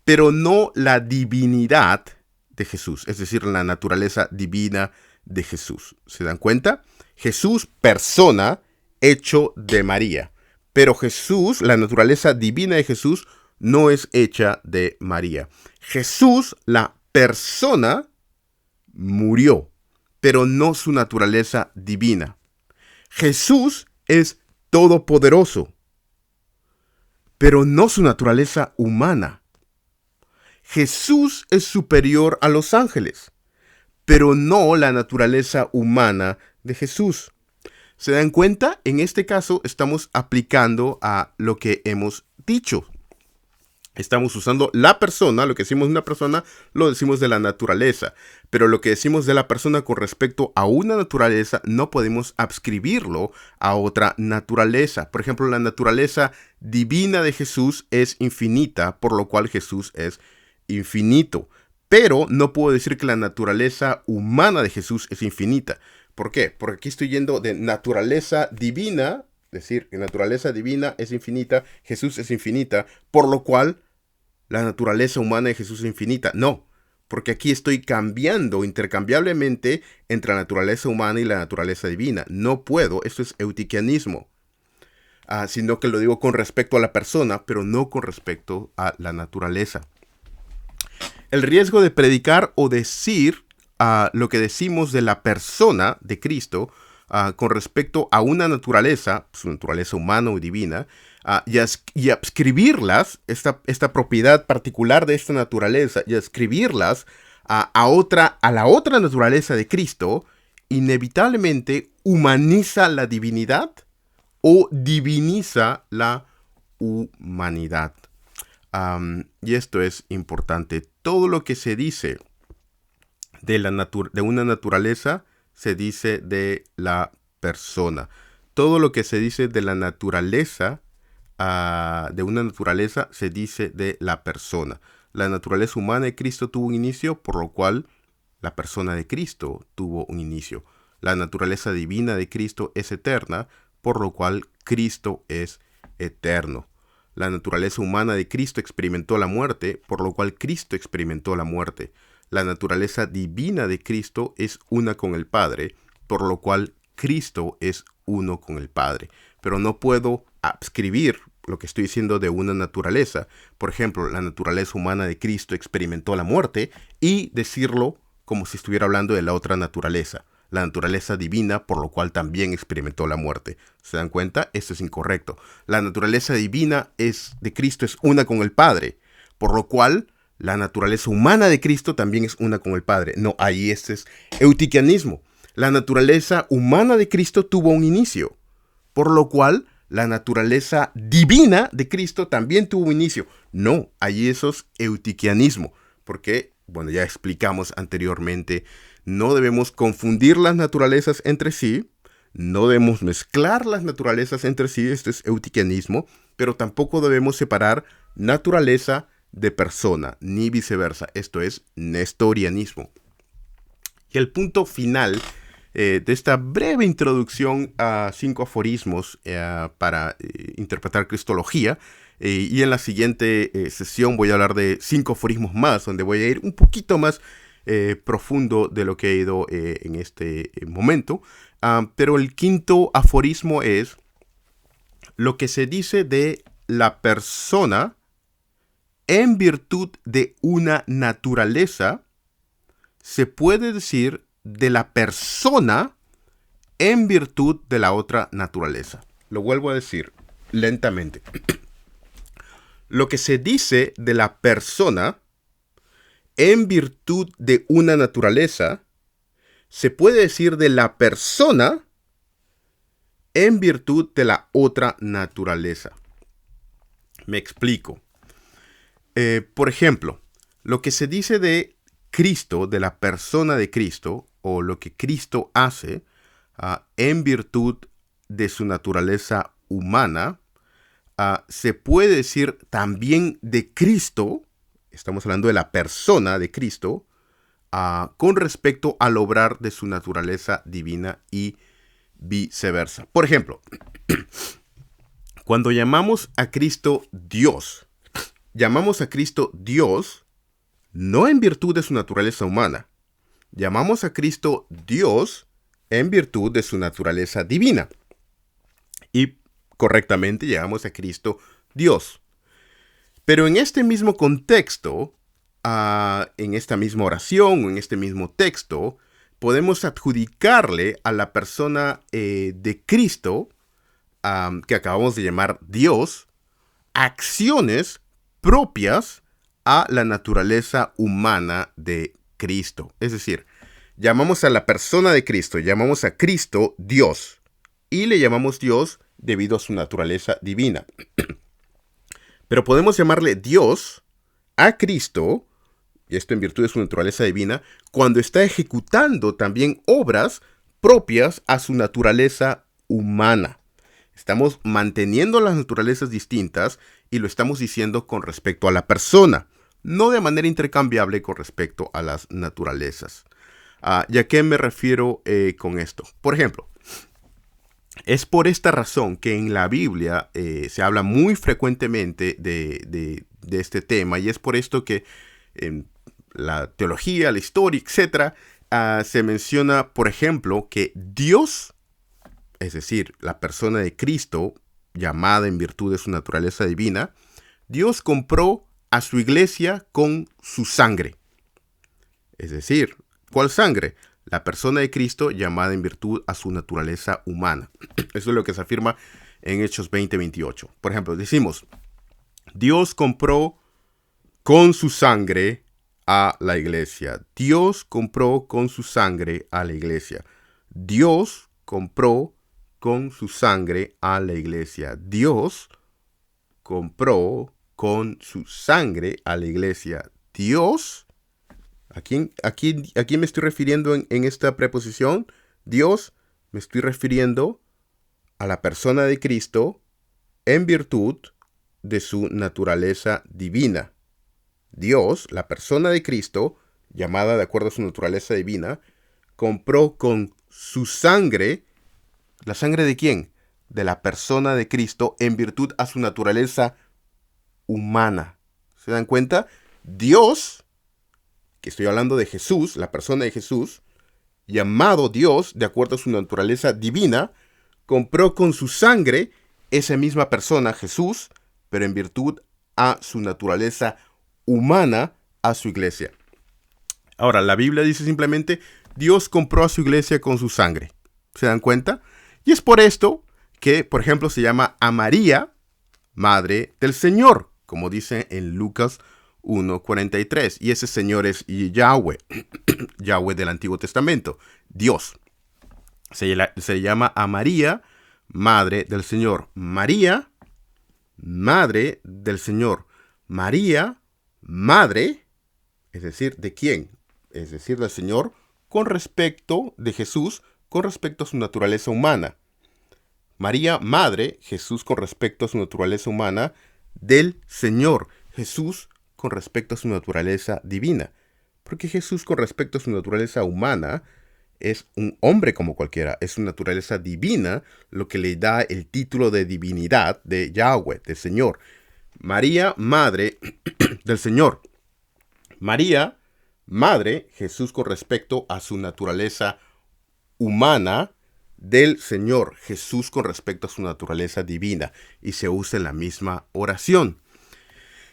[SPEAKER 1] pero no la divinidad de Jesús, es decir, la naturaleza divina de Jesús. ¿Se dan cuenta? Jesús, persona, hecho de María. Pero Jesús, la naturaleza divina de Jesús, no es hecha de María. Jesús, la persona, murió, pero no su naturaleza divina. Jesús es todopoderoso, pero no su naturaleza humana. Jesús es superior a los ángeles, pero no la naturaleza humana de Jesús. ¿Se dan cuenta? En este caso estamos aplicando a lo que hemos dicho. Estamos usando la persona, lo que decimos de una persona, lo decimos de la naturaleza. Pero lo que decimos de la persona con respecto a una naturaleza, no podemos adscribirlo a otra naturaleza. Por ejemplo, la naturaleza divina de Jesús es infinita, por lo cual Jesús es infinito. Pero no puedo decir que la naturaleza humana de Jesús es infinita. ¿Por qué? Porque aquí estoy yendo de naturaleza divina, es decir, que naturaleza divina es infinita, Jesús es infinita, por lo cual la naturaleza humana de Jesús es infinita. No, porque aquí estoy cambiando intercambiablemente entre la naturaleza humana y la naturaleza divina. No puedo, esto es eutiquianismo, sino que lo digo con respecto a la persona, pero no con respecto a la naturaleza. El riesgo de predicar o decir lo que decimos de la persona de Cristo con respecto a una naturaleza, su naturaleza humana o divina, y adscribirlas, esta propiedad particular de esta naturaleza, y adscribirlas a la otra naturaleza de Cristo, inevitablemente humaniza la divinidad o diviniza la humanidad. Y esto es importante. Todo lo que se dice de una naturaleza se dice de la persona. Todo lo que se dice de la naturaleza, de una naturaleza, se dice de la persona. La naturaleza humana de Cristo tuvo un inicio, por lo cual la persona de Cristo tuvo un inicio. La naturaleza divina de Cristo es eterna, por lo cual Cristo es eterno. La naturaleza humana de Cristo experimentó la muerte, por lo cual Cristo experimentó la muerte. La naturaleza divina de Cristo es una con el Padre, por lo cual Cristo es uno con el Padre. Pero no puedo adscribir lo que estoy diciendo de una naturaleza. Por ejemplo, la naturaleza humana de Cristo experimentó la muerte y decirlo como si estuviera hablando de la otra naturaleza, la naturaleza divina, por lo cual también experimentó la muerte. ¿Se dan cuenta? Esto es incorrecto. La naturaleza divina de Cristo es una con el Padre, por lo cual la naturaleza humana de Cristo también es una con el Padre. No, ahí este es eutiquianismo. La naturaleza humana de Cristo tuvo un inicio, por lo cual la naturaleza divina de Cristo también tuvo un inicio. No, ahí eso es eutiquianismo, porque, bueno, ya explicamos anteriormente, no debemos confundir las naturalezas entre sí, no debemos mezclar las naturalezas entre sí, esto es eutiquianismo, pero tampoco debemos separar naturaleza de persona, ni viceversa, esto es nestorianismo. Y el punto final de esta breve introducción a 5 aforismos para interpretar Cristología, y en la siguiente sesión voy a hablar de 5 aforismos más, donde voy a ir un poquito más profundo de lo que he ido en este momento. Pero el quinto aforismo es: lo que se dice de la persona en virtud de una naturaleza, se puede decir de la persona en virtud de la otra naturaleza. Lo vuelvo a decir lentamente. Lo que se dice de la persona en virtud de una naturaleza, se puede decir de la persona en virtud de la otra naturaleza. Me explico. Por ejemplo, lo que se dice de Cristo, de la persona de Cristo, o lo que Cristo hace en virtud de su naturaleza humana, se puede decir también de Cristo, estamos hablando de la persona de Cristo, con respecto al obrar de su naturaleza divina y viceversa. Por ejemplo, cuando llamamos a Cristo Dios no en virtud de su naturaleza humana. Llamamos a Cristo Dios en virtud de su naturaleza divina. Y correctamente llamamos a Cristo Dios. Pero en este mismo contexto, en esta misma oración o en este mismo texto, podemos adjudicarle a la persona de Cristo, que acabamos de llamar Dios, acciones propias a la naturaleza humana de Cristo. Es decir, llamamos a la persona de Cristo, llamamos a Cristo Dios, y le llamamos Dios debido a su naturaleza divina. Pero podemos llamarle Dios a Cristo, y esto en virtud de su naturaleza divina, cuando está ejecutando también obras propias a su naturaleza humana. Estamos manteniendo las naturalezas distintas y lo estamos diciendo con respecto a la persona, no de manera intercambiable con respecto a las naturalezas. ¿Y a qué me refiero con esto? Por ejemplo, es por esta razón que en la Biblia se habla muy frecuentemente de este tema, y es por esto que en la teología, la historia, etc., se menciona, por ejemplo, que Dios, es decir, la persona de Cristo, llamada en virtud de su naturaleza divina, Dios compró a su iglesia con su sangre. Es decir, ¿cuál sangre? La persona de Cristo llamada en virtud a su naturaleza humana. Eso es lo que se afirma en Hechos 20:28. Por ejemplo, decimos, Dios compró con su sangre a la iglesia. Dios compró con su sangre a la iglesia. Dios compró con su sangre a la iglesia. Dios compró con su sangre a la iglesia. Dios, ¿a quién me estoy refiriendo en esta preposición? Dios, me estoy refiriendo a la persona de Cristo en virtud de su naturaleza divina. Dios, la persona de Cristo, llamada de acuerdo a su naturaleza divina, compró con su sangre. ¿La sangre de quién? De la persona de Cristo en virtud a su naturaleza humana. ¿Se dan cuenta? Dios, que estoy hablando de Jesús, la persona de Jesús, llamado Dios de acuerdo a su naturaleza divina, compró con su sangre esa misma persona, Jesús, pero en virtud a su naturaleza humana, a su iglesia. Ahora, la Biblia dice simplemente, Dios compró a su iglesia con su sangre. ¿Se dan cuenta? Y es por esto que, por ejemplo, se llama a María, Madre del Señor, como dice en Lucas 1:43. Y ese Señor es Yahweh, Yahweh del Antiguo Testamento, Dios. Se llama a María, Madre del Señor. María, Madre del Señor. María, Madre, es decir, ¿de quién? Es decir, del Señor, con respecto de Jesús, con respecto a su naturaleza humana. María, Madre, Jesús con respecto a su naturaleza humana, del Señor. Jesús con respecto a su naturaleza divina. Porque Jesús con respecto a su naturaleza humana es un hombre como cualquiera. Es su naturaleza divina lo que le da el título de divinidad de Yahweh, del Señor. María, Madre del Señor. María, Madre, Jesús con respecto a su naturaleza humana, del Señor, Jesús con respecto a su naturaleza divina, y se usa en la misma oración.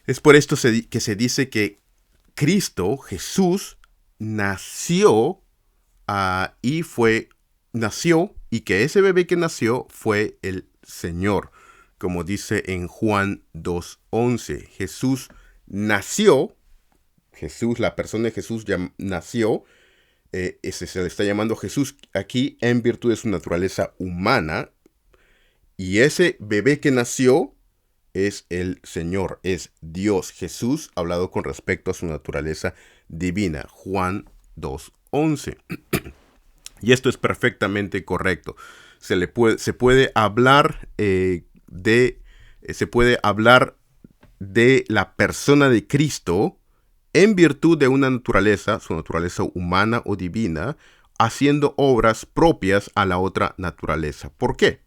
[SPEAKER 1] Es por esto que se dice que Cristo, Jesús, nació y que ese bebé que nació fue el Señor, como dice en Juan 2:11. Jesús nació, Jesús, la persona de Jesús nació. Se le está llamando Jesús aquí en virtud de su naturaleza humana. Y ese bebé que nació es el Señor, es Dios. Jesús hablado con respecto a su naturaleza divina. Juan 2:11. Y esto es perfectamente correcto. Se puede hablar de la persona de Cristo en virtud de una naturaleza, su naturaleza humana o divina, haciendo obras propias a la otra naturaleza. ¿Por qué?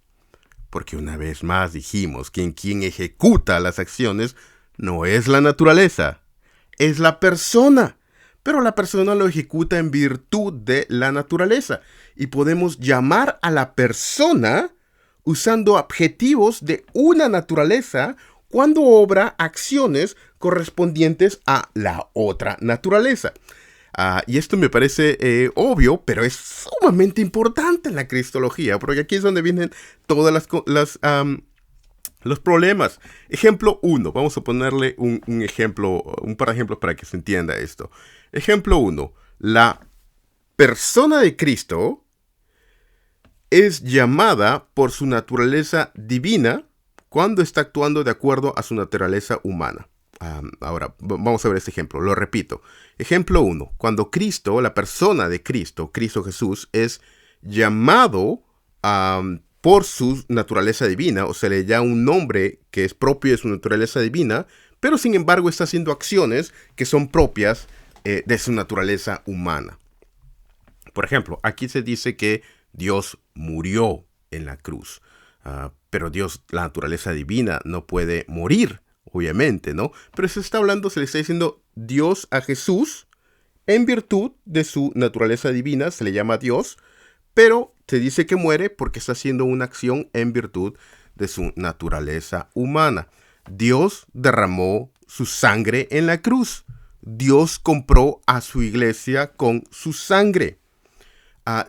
[SPEAKER 1] Porque una vez más dijimos que quien ejecuta las acciones no es la naturaleza, es la persona. Pero la persona lo ejecuta en virtud de la naturaleza. Y podemos llamar a la persona usando adjetivos de una naturaleza cuando obra acciones correspondientes a la otra naturaleza. Y esto me parece obvio, pero es sumamente importante en la cristología, porque aquí es donde vienen todas los problemas. Ejemplo 1. Vamos a ponerle un ejemplo, un par de ejemplos para que se entienda esto. Ejemplo 1. La persona de Cristo es llamada por su naturaleza divina cuando está actuando de acuerdo a su naturaleza humana. Ahora, vamos a ver este ejemplo. Lo repito. Ejemplo 1. Cuando Cristo, la persona de Cristo, Cristo Jesús, es llamado por su naturaleza divina, o se le da un nombre que es propio de su naturaleza divina, pero sin embargo está haciendo acciones que son propias de su naturaleza humana. Por ejemplo, aquí se dice que Dios murió en la cruz. Pero Dios, la naturaleza divina, no puede morir, obviamente, ¿no? Pero se le está diciendo Dios a Jesús en virtud de su naturaleza divina, se le llama Dios, pero se dice que muere porque está haciendo una acción en virtud de su naturaleza humana. Dios derramó su sangre en la cruz. Dios compró a su iglesia con su sangre.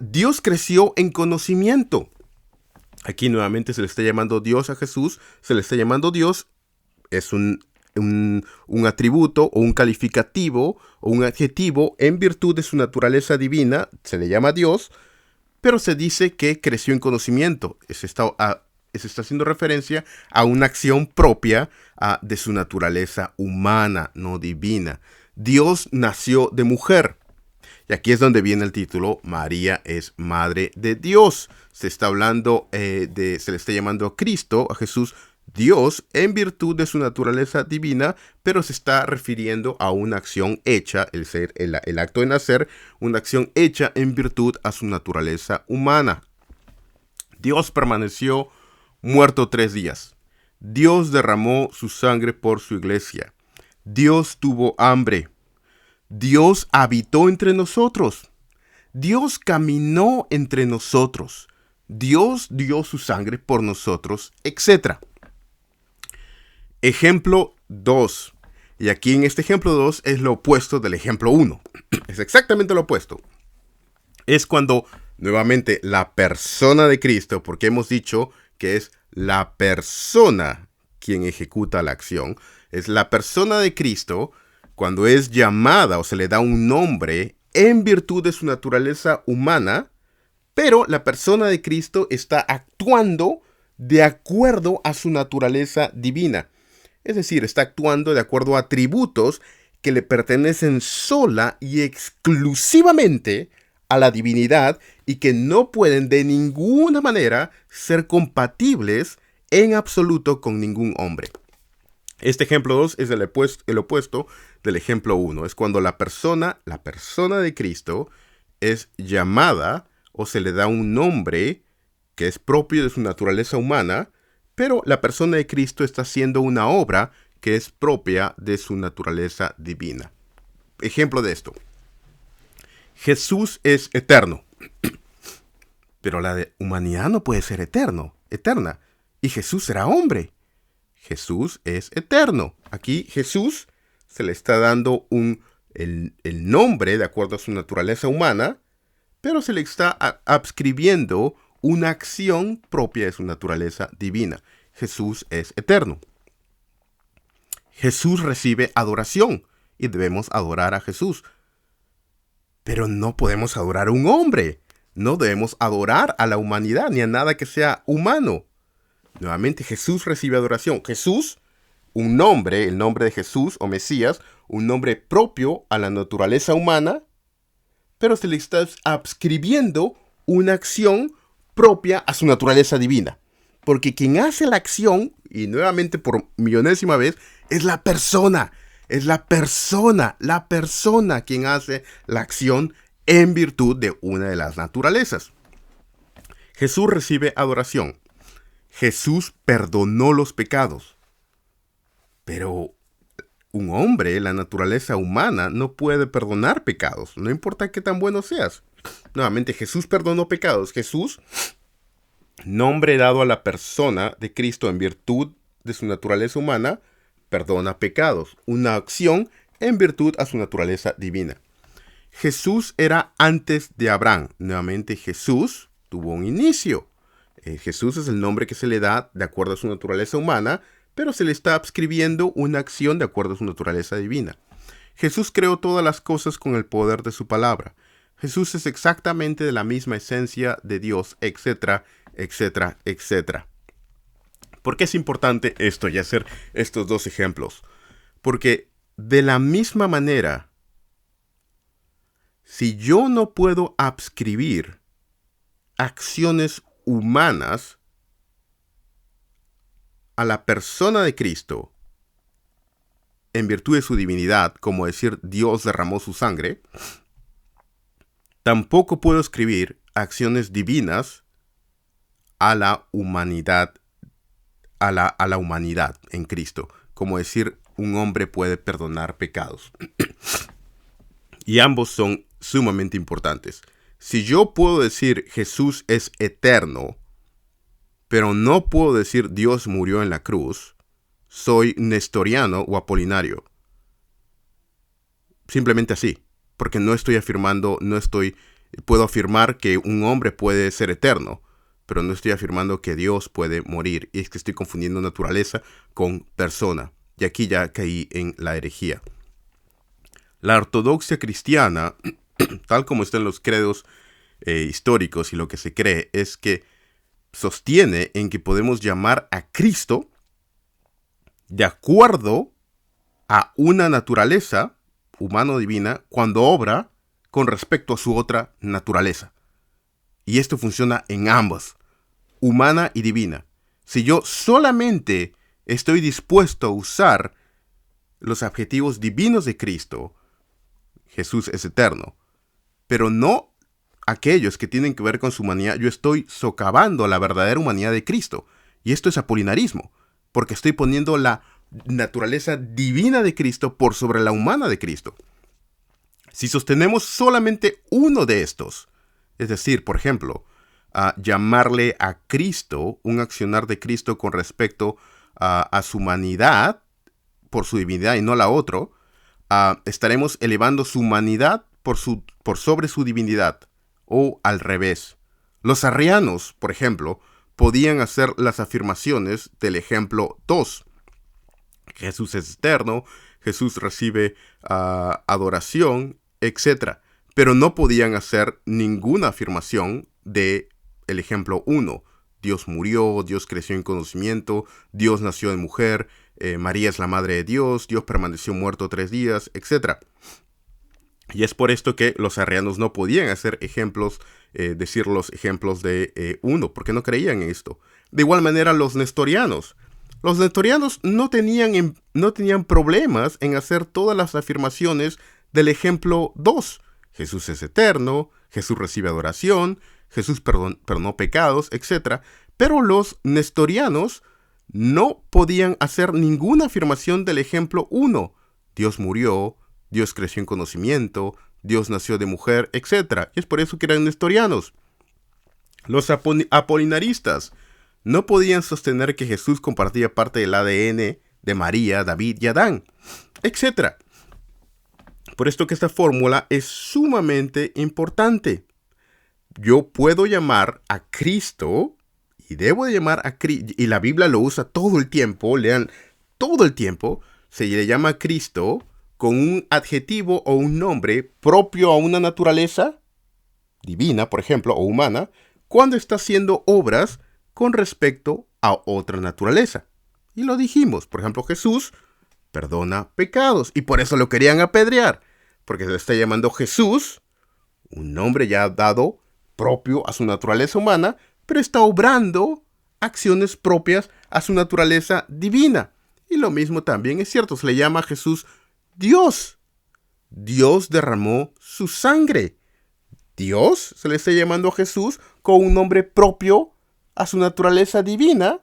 [SPEAKER 1] Dios creció en conocimiento. Aquí nuevamente se le está llamando Dios a Jesús, se le está llamando Dios, es un atributo o un calificativo o un adjetivo en virtud de su naturaleza divina, se le llama Dios, pero se dice que creció en conocimiento. Se está se está haciendo referencia a una acción propia de su naturaleza humana, no divina. Dios nació de mujer. Y aquí es donde viene el título, María es Madre de Dios. Se está hablando se le está llamando a Cristo, a Jesús, Dios en virtud de su naturaleza divina, pero se está refiriendo a una acción hecha, el acto de nacer, una acción hecha en virtud a su naturaleza humana. Dios permaneció muerto 3 días. Dios derramó su sangre por su iglesia. Dios tuvo hambre. Dios habitó entre nosotros. Dios caminó entre nosotros. Dios dio su sangre por nosotros, etc. Ejemplo 2. Y aquí en este ejemplo 2 es lo opuesto del ejemplo 1. Es exactamente lo opuesto. Es cuando nuevamente la persona de Cristo, porque hemos dicho que es la persona quien ejecuta la acción, es la persona de Cristo cuando es llamada o se le da un nombre en virtud de su naturaleza humana, pero la persona de Cristo está actuando de acuerdo a su naturaleza divina. Es decir, está actuando de acuerdo a atributos que le pertenecen sola y exclusivamente a la divinidad y que no pueden de ninguna manera ser compatibles en absoluto con ningún hombre. Este ejemplo 2 es el opuesto del ejemplo 1. Es cuando la persona de Cristo es llamada o se le da un nombre que es propio de su naturaleza humana, pero la persona de Cristo está haciendo una obra que es propia de su naturaleza divina. Ejemplo de esto. Jesús es eterno, pero la humanidad no puede ser eterna, y Jesús será hombre. Jesús es eterno. Aquí Jesús se le está dando el nombre de acuerdo a su naturaleza humana, pero se le está adscribiendo una acción propia de su naturaleza divina. Jesús es eterno. Jesús recibe adoración y debemos adorar a Jesús. Pero no podemos adorar a un hombre. No debemos adorar a la humanidad ni a nada que sea humano. Nuevamente, Jesús recibe adoración. Jesús, un nombre, el nombre de Jesús o Mesías, un nombre propio a la naturaleza humana, pero se le está adscribiendo una acción propia a su naturaleza divina. Porque quien hace la acción, y nuevamente por millonésima vez, es la persona. Es la persona quien hace la acción en virtud de una de las naturalezas. Jesús recibe adoración. Jesús perdonó los pecados. Pero un hombre, la naturaleza humana, no puede perdonar pecados, no importa qué tan bueno seas. Nuevamente, Jesús perdonó pecados. Jesús, nombre dado a la persona de Cristo en virtud de su naturaleza humana, perdona pecados. Una acción en virtud a su naturaleza divina. Jesús era antes de Abraham. Nuevamente, Jesús tuvo un inicio. Jesús es el nombre que se le da de acuerdo a su naturaleza humana, pero se le está adscribiendo una acción de acuerdo a su naturaleza divina. Jesús creó todas las cosas con el poder de su palabra. Jesús es exactamente de la misma esencia de Dios, etcétera, etcétera, etcétera. ¿Por qué es importante esto y hacer estos dos ejemplos? Porque de la misma manera, si yo no puedo adscribir acciones humanas a la persona de Cristo en virtud de su divinidad, como decir Dios derramó su sangre, tampoco puedo escribir acciones divinas a la humanidad, a la humanidad en Cristo, como decir un hombre puede perdonar pecados. Y ambos son sumamente importantes. Si yo puedo decir Jesús es eterno, pero no puedo decir Dios murió en la cruz, soy nestoriano o apolinario. Simplemente así, porque no estoy afirmando, puedo afirmar que un hombre puede ser eterno, pero no estoy afirmando que Dios puede morir. Y es que estoy confundiendo naturaleza con persona. Y aquí ya caí en la herejía. La ortodoxia cristiana, tal como están los credos históricos y lo que se cree, es que sostiene en que podemos llamar a Cristo de acuerdo a una naturaleza humano-divina cuando obra con respecto a su otra naturaleza. Y esto funciona en ambas, humana y divina. Si yo solamente estoy dispuesto a usar los adjetivos divinos de Cristo, Jesús es eterno, pero no aquellos que tienen que ver con su humanidad, yo estoy socavando la verdadera humanidad de Cristo. Y esto es apolinarismo, porque estoy poniendo la naturaleza divina de Cristo por sobre la humana de Cristo. Si sostenemos solamente uno de estos, es decir, por ejemplo, llamarle a Cristo, un accionar de Cristo con respecto a su humanidad, por su divinidad y no la otra, estaremos elevando su humanidad por sobre su divinidad, o al revés. Los arrianos, por ejemplo, podían hacer las afirmaciones del ejemplo 2. Jesús es eterno, Jesús recibe adoración, etc. Pero no podían hacer ninguna afirmación del ejemplo 1. Dios murió, Dios creció en conocimiento, Dios nació de mujer, María es la madre de Dios, Dios permaneció muerto 3 días, etc. Y es por esto que los arrianos no podían hacer ejemplos, decir los ejemplos de 1, porque no creían en esto. De igual manera los nestorianos. Los nestorianos no tenían problemas en hacer todas las afirmaciones del ejemplo 2. Jesús es eterno, Jesús recibe adoración, Jesús perdonó pecados, etc. Pero los nestorianos no podían hacer ninguna afirmación del ejemplo 1. Dios murió, Dios creció en conocimiento, Dios nació de mujer, etc. Y es por eso que eran nestorianos. Los apolinaristas no podían sostener que Jesús compartía parte del ADN de María, David y Adán, etc. Por esto que esta fórmula es sumamente importante. Yo puedo llamar a Cristo, y debo de llamar a Cristo, y la Biblia lo usa todo el tiempo, lean, todo el tiempo, se le llama a Cristo con un adjetivo o un nombre propio a una naturaleza divina, por ejemplo, o humana, cuando está haciendo obras con respecto a otra naturaleza. Y lo dijimos, por ejemplo, Jesús perdona pecados, y por eso lo querían apedrear, porque se le está llamando Jesús, un nombre ya dado propio a su naturaleza humana, pero está obrando acciones propias a su naturaleza divina. Y lo mismo también es cierto, se le llama a Jesús Dios. Dios derramó su sangre. Dios se le está llamando a Jesús con un nombre propio a su naturaleza divina,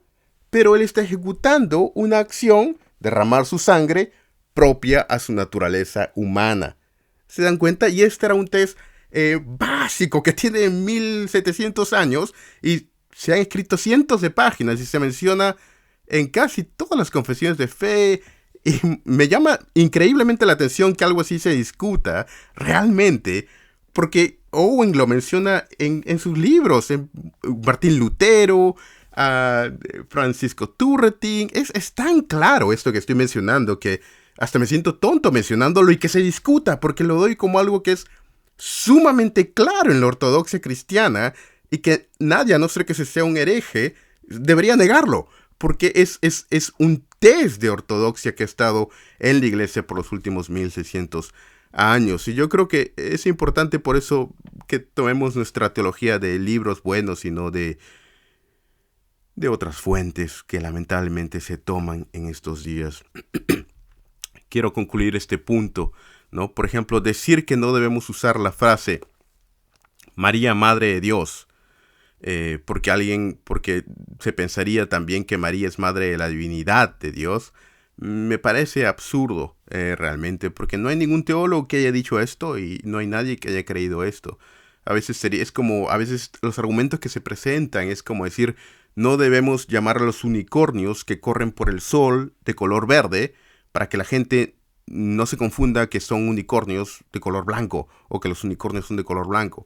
[SPEAKER 1] pero él está ejecutando una acción, derramar su sangre, propia a su naturaleza humana. ¿Se dan cuenta? Y este era un test básico que tiene 1700 años y se han escrito cientos de páginas y se menciona en casi todas las confesiones de fe. Y me llama increíblemente la atención que algo así se discuta realmente, porque Owen lo menciona en sus libros, en Martín Lutero, Francisco Turretin. Es tan claro esto que estoy mencionando que hasta me siento tonto mencionándolo y que se discuta, porque lo doy como algo que es sumamente claro en la ortodoxia cristiana y que nadie, a no ser que se sea un hereje, debería negarlo, porque es un test de ortodoxia que ha estado en la iglesia por los últimos 1600 años. Y yo creo que es importante por eso que tomemos nuestra teología de libros buenos y no de otras fuentes que lamentablemente se toman en estos días. Quiero concluir este punto, ¿no? Por ejemplo, decir que no debemos usar la frase María, Madre de Dios, porque se pensaría también que María es madre de la divinidad de Dios, me parece absurdo realmente, porque no hay ningún teólogo que haya dicho esto y no hay nadie que haya creído esto. A veces a veces los argumentos que se presentan es como decir, no debemos llamar a los unicornios que corren por el sol de color verde para que la gente no se confunda que son unicornios de color blanco o que los unicornios son de color blanco.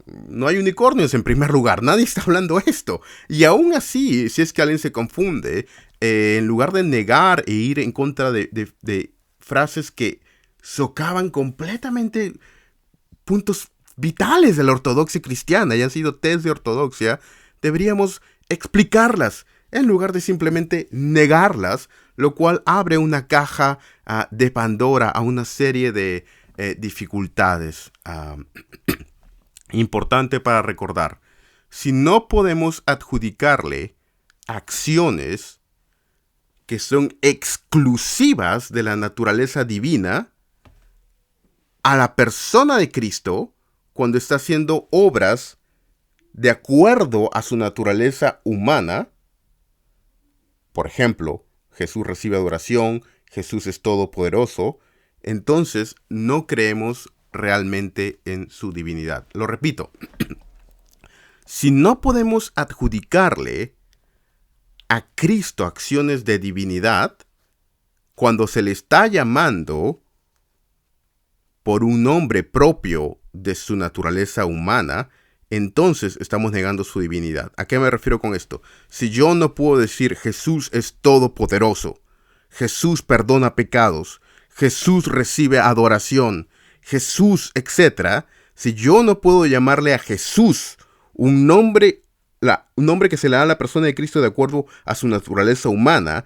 [SPEAKER 1] No hay unicornios en primer lugar, nadie está hablando esto. Y aún así, si es que alguien se confunde, en lugar de negar e ir en contra de frases que socavan completamente puntos vitales de la ortodoxia cristiana y han sido test de ortodoxia, deberíamos explicarlas en lugar de simplemente negarlas, lo cual abre una caja de Pandora a una serie de dificultades. Importante para recordar, si no podemos adjudicarle acciones que son exclusivas de la naturaleza divina a la persona de Cristo cuando está haciendo obras de acuerdo a su naturaleza humana, por ejemplo, Jesús recibe adoración, Jesús es todopoderoso, entonces no creemos realmente en su divinidad. Lo repito, si no podemos adjudicarle a Cristo acciones de divinidad, cuando se le está llamando por un nombre propio de su naturaleza humana, entonces estamos negando su divinidad. ¿A qué me refiero con esto? Si yo no puedo decir Jesús es todopoderoso, Jesús perdona pecados, Jesús recibe adoración, Jesús, etc., si yo no puedo llamarle a Jesús un nombre que se le da a la persona de Cristo de acuerdo a su naturaleza humana,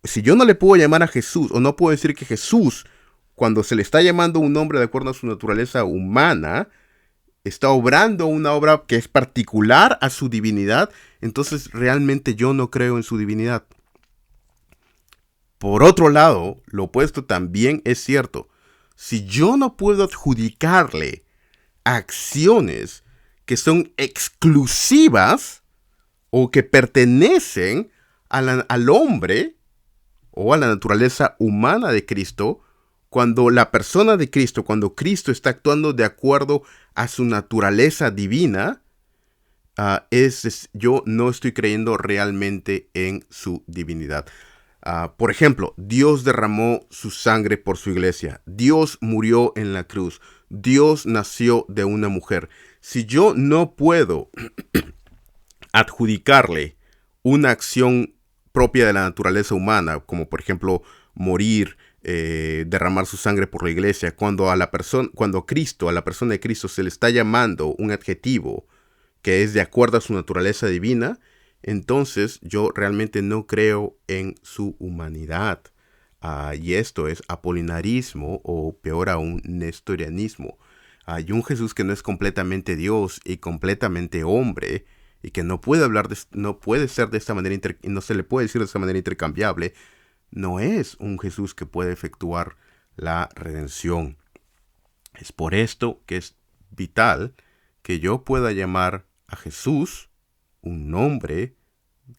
[SPEAKER 1] si yo no le puedo llamar a Jesús, o no puedo decir que Jesús, cuando se le está llamando un nombre de acuerdo a su naturaleza humana, está obrando una obra que es particular a su divinidad, entonces realmente yo no creo en su divinidad. Por otro lado, lo opuesto también es cierto. Si yo no puedo adjudicarle acciones que son exclusivas o que pertenecen al hombre o a la naturaleza humana de Cristo, cuando la persona de Cristo, cuando Cristo está actuando de acuerdo a su naturaleza divina, yo no estoy creyendo realmente en su divinidad. Por ejemplo, Dios derramó su sangre por su iglesia. Dios murió en la cruz. Dios nació de una mujer. Si yo no puedo adjudicarle una acción propia de la naturaleza humana, como por ejemplo morir, derramar su sangre por la iglesia, cuando a la persona de Cristo se le está llamando un adjetivo que es de acuerdo a su naturaleza divina, entonces yo realmente no creo en su humanidad. Y esto es apolinarismo o peor aún nestorianismo. Hay un Jesús que no es completamente Dios y completamente hombre y que no puede no puede ser de esta manera, no se le puede decir de esta manera intercambiable. No es un Jesús que puede efectuar la redención. Es por esto que es vital que yo pueda llamar a Jesús un nombre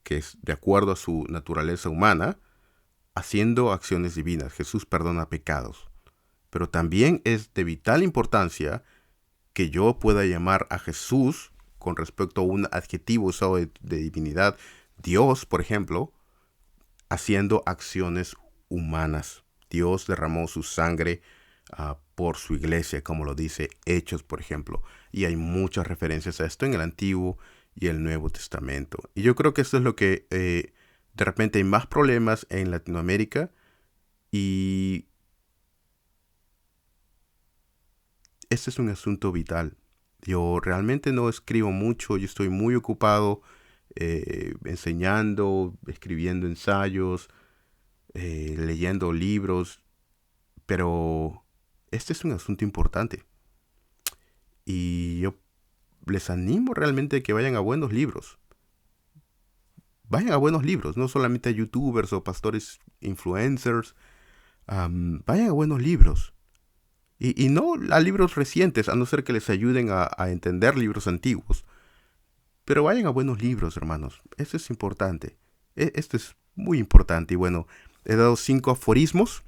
[SPEAKER 1] que es de acuerdo a su naturaleza humana, haciendo acciones divinas. Jesús perdona pecados. Pero también es de vital importancia que yo pueda llamar a Jesús con respecto a un adjetivo usado de divinidad, Dios, por ejemplo, haciendo acciones humanas. Dios derramó su sangre por su iglesia, como lo dice Hechos, por ejemplo. Y hay muchas referencias a esto en el Antiguo y el Nuevo Testamento. Y yo creo que esto es lo que de repente hay más problemas en Latinoamérica. Y este es un asunto vital. Yo realmente no escribo mucho, yo estoy muy ocupado enseñando, escribiendo ensayos, leyendo libros, pero este es un asunto importante. Y yo les animo realmente a que vayan a buenos libros. Vayan a buenos libros, no solamente a youtubers o pastores influencers. Vayan a buenos libros. Y no a libros recientes, a no ser que les ayuden a entender libros antiguos. Pero vayan a buenos libros, hermanos. Esto es importante. Esto es muy importante. Y bueno, he dado 5 aforismos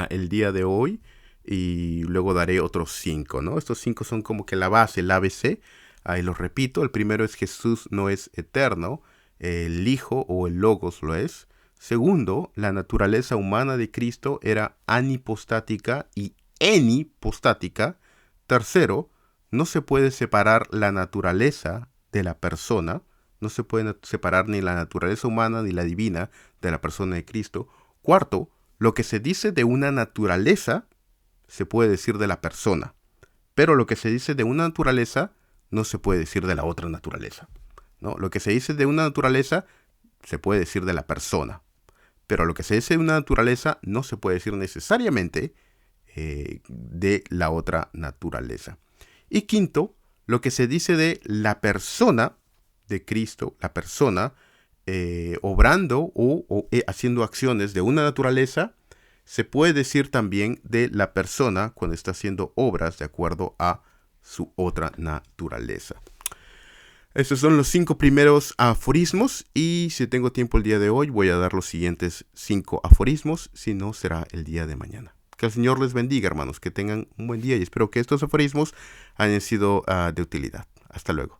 [SPEAKER 1] el día de hoy. Y luego daré otros 5, ¿no? Estos 5 son como que la base, el ABC. Ahí los repito. El primero es Jesús no es eterno. El Hijo o el Logos lo es. Segundo, la naturaleza humana de Cristo era anipostática y enipostática. Tercero, no se puede separar la naturaleza de la persona. No se puede separar ni la naturaleza humana ni la divina de la persona de Cristo. Cuarto, lo que se dice de una naturaleza se puede decir de la persona, pero lo que se dice de una naturaleza no se puede decir de la otra naturaleza. ¿no? Lo que se dice de una naturaleza se puede decir de la persona, pero lo que se dice de una naturaleza no se puede decir necesariamente de la otra naturaleza. Y quinto, lo que se dice de la persona de Cristo, la persona obrando o haciendo acciones de una naturaleza, se puede decir también de la persona cuando está haciendo obras de acuerdo a su otra naturaleza. Estos son los 5 primeros aforismos y si tengo tiempo el día de hoy voy a dar los siguientes 5 aforismos, si no será el día de mañana. Que el Señor les bendiga, hermanos, que tengan un buen día y espero que estos aforismos hayan sido de utilidad. Hasta luego.